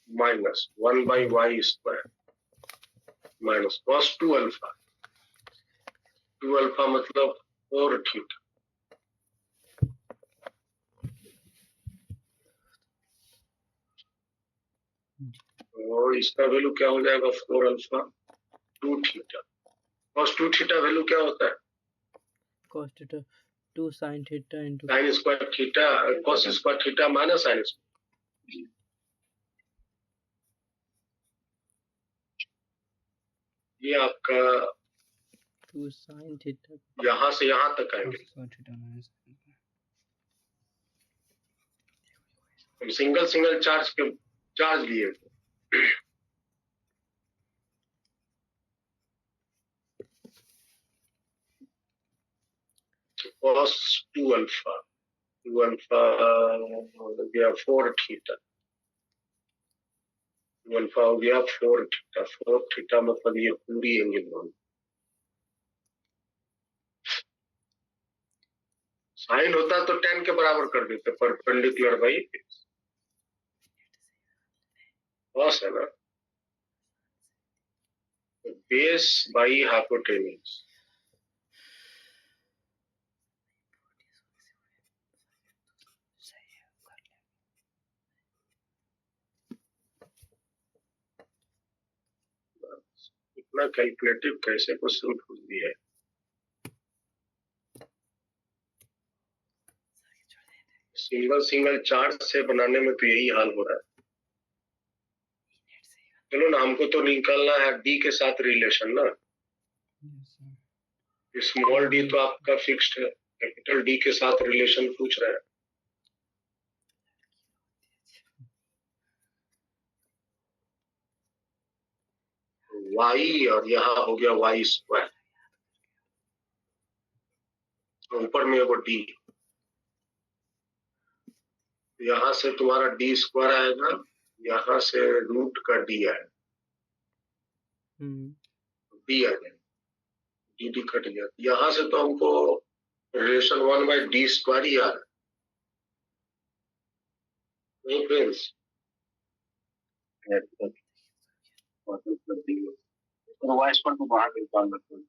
minus 1/y square minus cos 2 alpha. 2 alpha मतलब 4 थीटा। और इसका वैल्यू क्या हो जाएगा? 4 alpha 2 theta. Cos 2 theta value क्या होता है? cos theta 2 sin theta into sine square theta, cos square theta minus sine square. ये आपका 2 sin थीटा यहाँ से यहाँ तक आएंगे। हम सिंगल चार्ज लिए cos 2 अल्फा हो गया 4 थीटा। 2 अल्फा हो गया 4 थीटा। 4 थीटा मतलब ये पूरी एंगल होगी। साइन होता तो 10 के बराबर कर देते, परपेंडिकुलर बाई कॉस है ना, बेस बाई हाइपोटेन्यूज। इतना कैलकुलेटिव कैसे क्वेश्चन पूछ दिया है। सिंगल चार्ज से बनाने में तो यही हाल हो रहा है। चलो ना, हमको तो निकालना है डी के साथ रिलेशन ना। स्मॉल डी तो आपका फिक्स्ड है, कैपिटल डी के साथ रिलेशन पूछ रहे हैं। वाई और यहाँ हो गया वाई स्क्वायर, ऊपर में वो डी, यहाँ से तुम्हारा डी स्क्वायर आएगा, यहाँ से रूट का डी आएगा, डी आ जाएगा, डी कट गया। यहाँ से तो हमको रिलेशन 1/d स्क्वायर ही आ रहा है नहीं फ्रेंड्स? वाइस पर तो बाहर निकाल सकते हैं।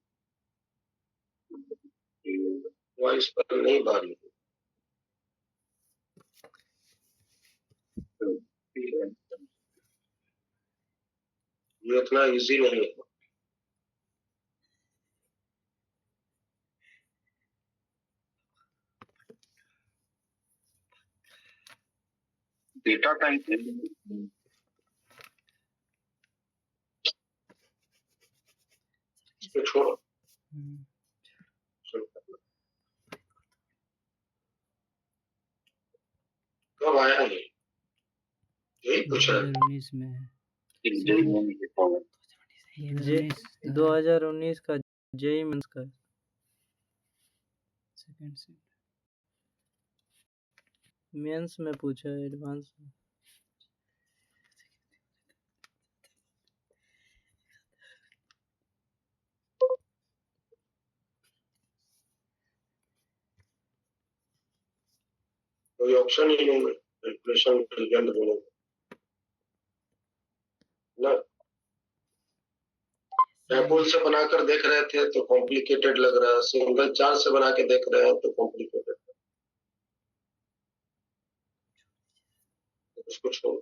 वॉइस पर नहीं बाहर निकल। ये इतना इजी नहीं है। डेटा टाइप है। इसको छोड़ो। कब आया ये? यही पूछ रहा है। 2019 में है। जे 2019 का जेई मेंस का सेकंड से मेंस में पूछा है, एडवांस में। कोई ऑप्शन ही नहीं है कैलकुलेशन रिजल्ट देने का ना। टेबल से बनाकर देख रहे थे तो कॉम्प्लिकेटेड लग रहा है, सिंगल चार्ट से बना के देख रहे हैं तो कॉम्प्लिकेटेड। उसको छोड़ो।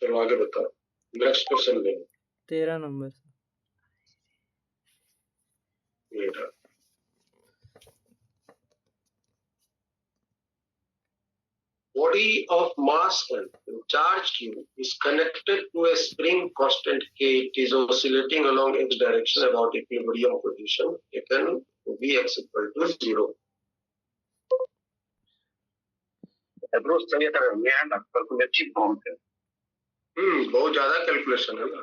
चलो आगे बताओ, नेक्स्ट क्वेश्चन ले। 13 नंबर से। Body of mass M in charge Q is connected to a spring constant K. It is oscillating along x direction about equilibrium position taken to be x equal to 0. Approach सही तरह में है ना, calculative form है। बहुत ज्यादा calculation है ना,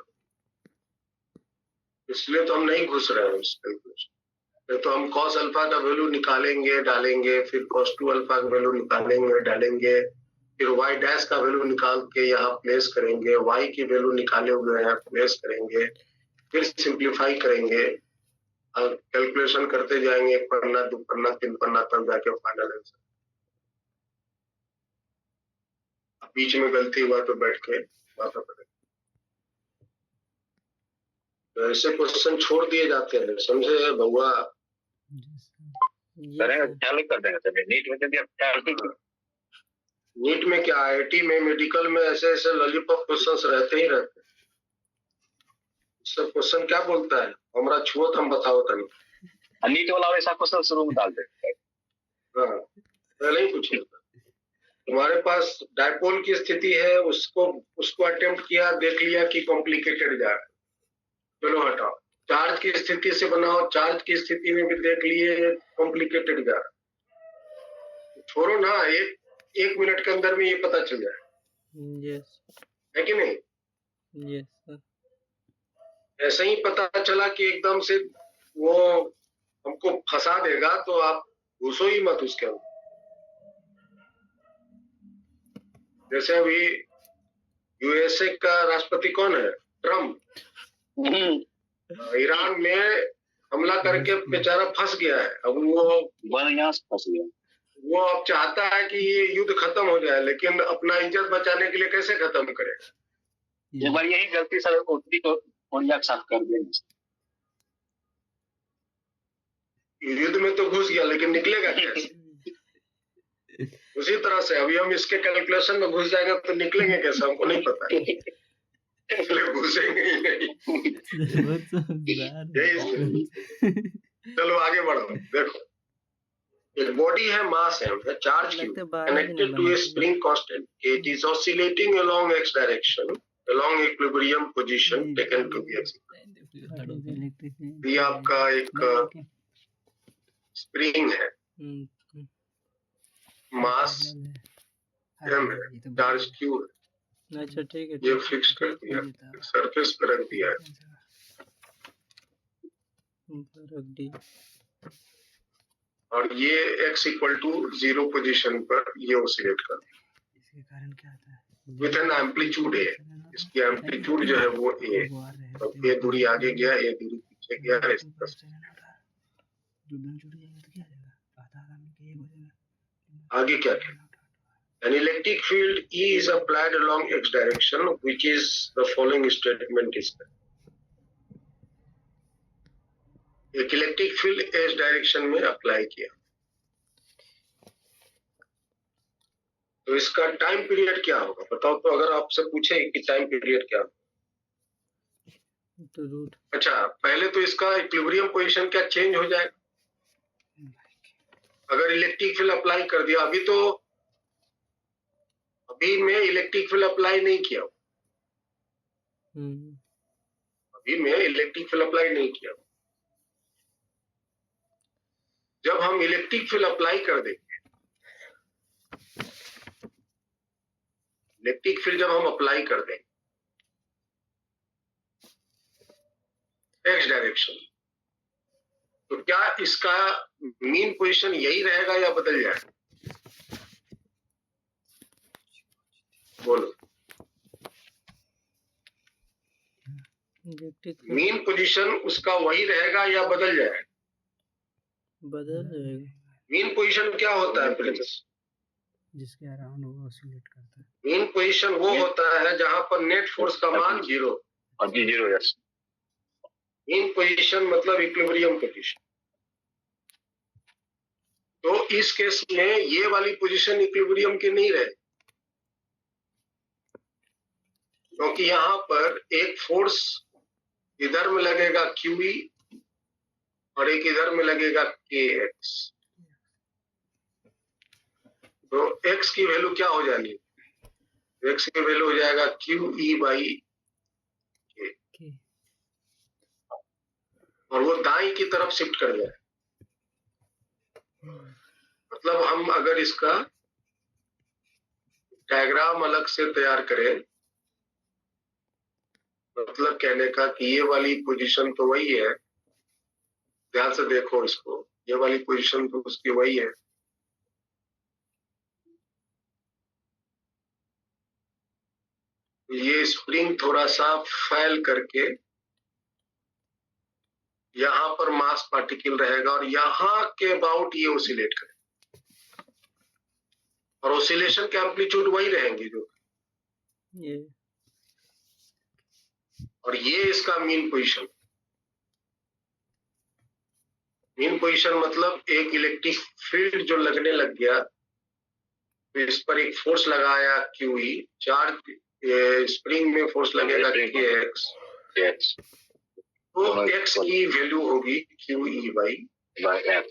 इसलिए तो हम नहीं घुस रहे हैं उस कैलकुलेशन। तो हम cos अल्फा का वैल्यू निकालेंगे डालेंगे, फिर cos 2 अल्फा का वैल्यू निकालेंगे डालेंगे, फिर y डैश का वैल्यू निकाल के यहाँ प्लेस करेंगे, y की वैल्यू निकाले हुए यहाँ प्लेस करेंगे, फिर सिंप्लीफाई करेंगे और कैलकुलेशन करते जाएंगे, 1 पन्ना 2 पन्ना 3 पन्ना तक जाके फाइनल आंसर। बीच में गलती हुआ तो बैठ के बात करें। तो ऐसे क्वेश्चन छोड़ दिए जाते हैं, समझे बउआ? ख्याल कर देंगे सर, नीट में दिया ख्याल। नीट में क्या, आईआईटी में, मेडिकल में ऐसे ऐसे लॉलीपॉप क्वेश्चंस रहते ही रहते हैं। सब क्वेश्चन क्या बोलता है, हमारा छुओ तो हम बताओ तनी। नीट वाला वैसा क्वेश्चन शुरू में डाल देते हैं। हाँ, पहले ही पूछे तुम्हारे पास डायपोल की स्थिति है, उसको अटेम्प्ट किया, देख लिया कि कॉम्प्लिकेटेड जा रहा है, चलो हटाओ। चार्ज की स्थिति से बनाओ, चार्ज की स्थिति में भी देख लिए कॉम्प्लिकेटेड जा रहा है, छोड़ो ना, एक मिनट के अंदर में ये पता चल जाए। यस है कि नहीं? Yes sir. ऐसे ही पता चला कि एकदम से वो हमको फंसा देगा तो आप घुसो ही मत उसके अंदर। जैसे अभी यूएसए का राष्ट्रपति कौन है? ट्रम्प। ईरान में हमला करके बेचारा फंस गया है। अब वो फंस गया, वो अब चाहता है कि ये युद्ध खत्म हो जाए, लेकिन अपना इज्जत बचाने के लिए कैसे खत्म करेगा? एक बार यही गलती सर उत्तरी कोरिया के साथ कर देंगे। युद्ध में तो घुस गया, लेकिन निकलेगा कैसे? उसी तरह से अभी हम इसके कैलकुलेशन में घुस जाएगा तो निकलेंगे कैसे, हमको नहीं पता है, इसलिए घुसेंगे ही नहीं। चलो आगे बढ़ो। देखो, एक बॉडी है, मास है, charge connected to a spring constant, it is oscillating along X direction along equilibrium position taken to be X. ये आपका एक स्प्रिंग है, मास m है, चार्ज q है। अच्छा ठीक है, ये फिक्स कर दिया, सरफेस पर रख दिया है, रख दिया, और ये x इक्वल टू 0 पोजीशन पर ये ऑसिलेट कर दिया। इसके कारण क्या आता है? विथ एन एम्पलीट्यूड a, इसकी एम्पलीट्यूड जो है वो a, तो a दूरी आगे गया, a दूरी पीछे गया, इस तरह से आगे क्या किया? An electric field E is applied along x direction, which is the following statement is correct. एक इलेक्ट्रिक फील्ड x डायरेक्शन में अप्लाई किया, तो इसका टाइम पीरियड क्या होगा बताओ? तो अगर आपसे पूछे कि टाइम पीरियड क्या होगा, तो रूट। अच्छा, पहले तो इसका इक्विलिब्रियम पोजीशन क्या चेंज हो जाएगा? अगर इलेक्ट्रिक फील्ड अप्लाई कर दिया, अभी मैं इलेक्ट्रिक फील्ड अप्लाई नहीं किया, अभी मैं इलेक्ट्रिक फील्ड अप्लाई नहीं किया। जब हम इलेक्ट्रिक फील्ड अप्लाई कर देंगे, इलेक्ट्रिक फील्ड जब हम अप्लाई कर देंगे एक्स डायरेक्शन, तो क्या इसका मीन पोजीशन यही रहेगा या बदल जाएगा? बोलो। मीन पोजीशन उसका वही रहेगा या बदल जाएगा? बदल जाएगा। मीन पोजीशन क्या होता है प्रिंस? जिसके अराउंड वो ऑसिलेट करता है। मीन पोजीशन वो होता है जहां पर नेट फोर्स का मान 0। यस। मीन पोजीशन मतलब इक्विलिब्रियम पोजीशन। तो इस केस में ये वाली पोजीशन इक्विलिब्रियम की नहीं रहे, क्योंकि यहाँ पर एक फोर्स इधर में लगेगा QE और एक इधर में लगेगा KX। तो X की वैल्यू क्या हो जानी? X की वैल्यू हो जाएगा QE/K, और वो दाईं की तरफ शिफ्ट कर जाए। मतलब हम अगर इसका डायग्राम अलग से तैयार करें, मतलब कहने का कि ये वाली पोजीशन तो वही है, ध्यान से देखो इसको, ये वाली पोजीशन तो उसकी वही है। ये स्प्रिंग थोड़ा सा फैल करके यहाँ पर मास पार्टिकल रहेगा और यहाँ के अबाउट ये ओसिलेट करेगा, और ओसिलेशन के एम्पलीट्यूड वही रहेंगे जो ये, और ये इसका मीन पोजीशन। मीन पोजीशन मतलब एक इलेक्ट्रिक फील्ड जो लगने लग गया, तो इस पर एक फोर्स लगाया QE, चार्ज स्प्रिंग में फोर्स लगेगा KX, तो X की वैल्यू होगी QE/F।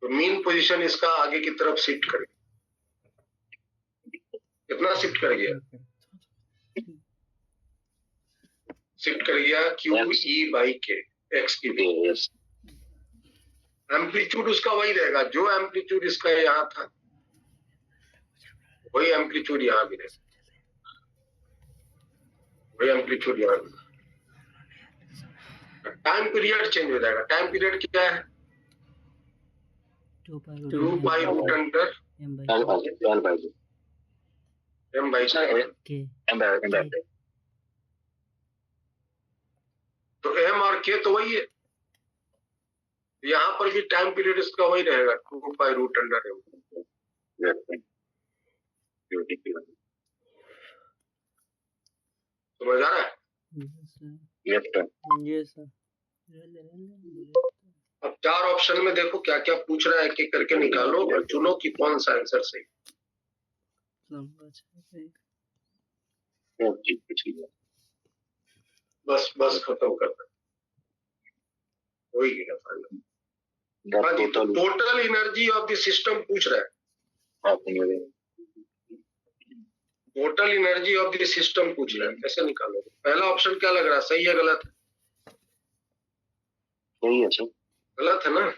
तो मीन पोजीशन इसका आगे की तरफ शिफ्ट कर गया। कितना शिफ्ट कर गया? शिफ्ट कर गया QE/K, X की वैल्यू। एम्पलीट्यूड उसका वही रहेगा, जो एम्पलीट्यूड इसका यहाँ था वही एम्पलीट्यूड यहाँ भी रहेगा, वही एम्पलीट्यूड यहाँ भी। टाइम पीरियड चेंज हो जाएगा। टाइम पीरियड क्या है? 2π√under m/k। तो M और K तो वही है, यहाँ पर भी टाइम पीरियड इसका वही रहेगा, 2π√under m। समझ आ रहा है? ये सर। अब 4 ऑप्शन में देखो क्या क्या पूछ रहा है, एक एक करके निकालो और चुनो कि कौन सा आंसर सही। बस खत्म कर दो, हो ही गया final. Total energy of the system पूछ रहा है, total energy of the system पूछ रहा है, कैसे निकालो? पहला ऑप्शन क्या लग रहा है, सही है गलत है? सही है सर। गलत है ना?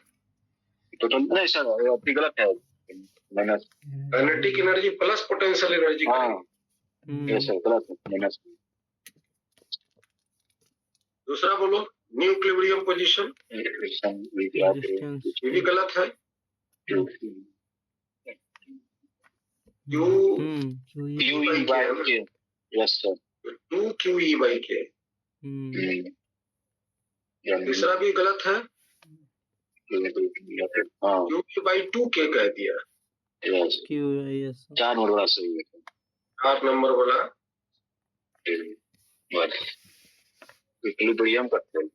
टोटल नहीं सर, आपकी गलत है। Minus kinetic energy plus potential energy. हाँ ये सर गलत है, माइनस। दूसरा बोलो, न्यू इक्विलिब्रियम पोजीशन, ये भी गलत है। QE/K, yes sir, 2QE/K। तीसरा भी गलत है, QE/2K कह दिया। 4 नंबर वाला सही है। 8 नंबर वाला इक्विलिब्रियम करते हैं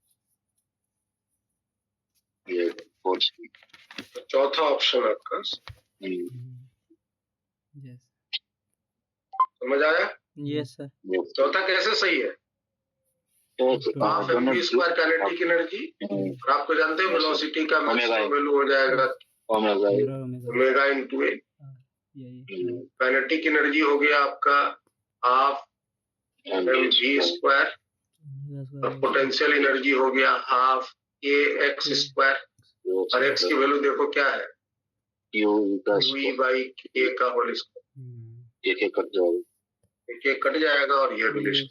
ये फोर्स। चौथा ऑप्शन आपका समझ आया? Yes sir. चौथा कैसे सही है? Half mv square kinetic energy, और आपको जानते हैं वेलोसिटी का मैक्सिमम वैल्यू हो जाएगा ओमेगा इनटू ए। काइनेटिक एनर्जी हो गया आपका हाफ mv स्क्वायर, और पोटेंशियल एनर्जी हो गया हाफ ए एक्स स्क्वायर, और एक्स की वैल्यू देखो क्या है, ui बाई के का होल स्क्वायर। एक एक कट जाएगा और ये भी लिस्ट।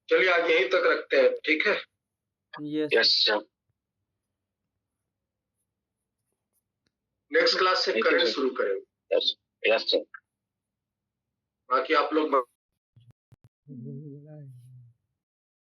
चलिए आज यहीं तक रखते हैं, ठीक है। यस नेक्स्ट क्लास से करंट शुरू करेंगे। Yes sir. बाकी आप लोग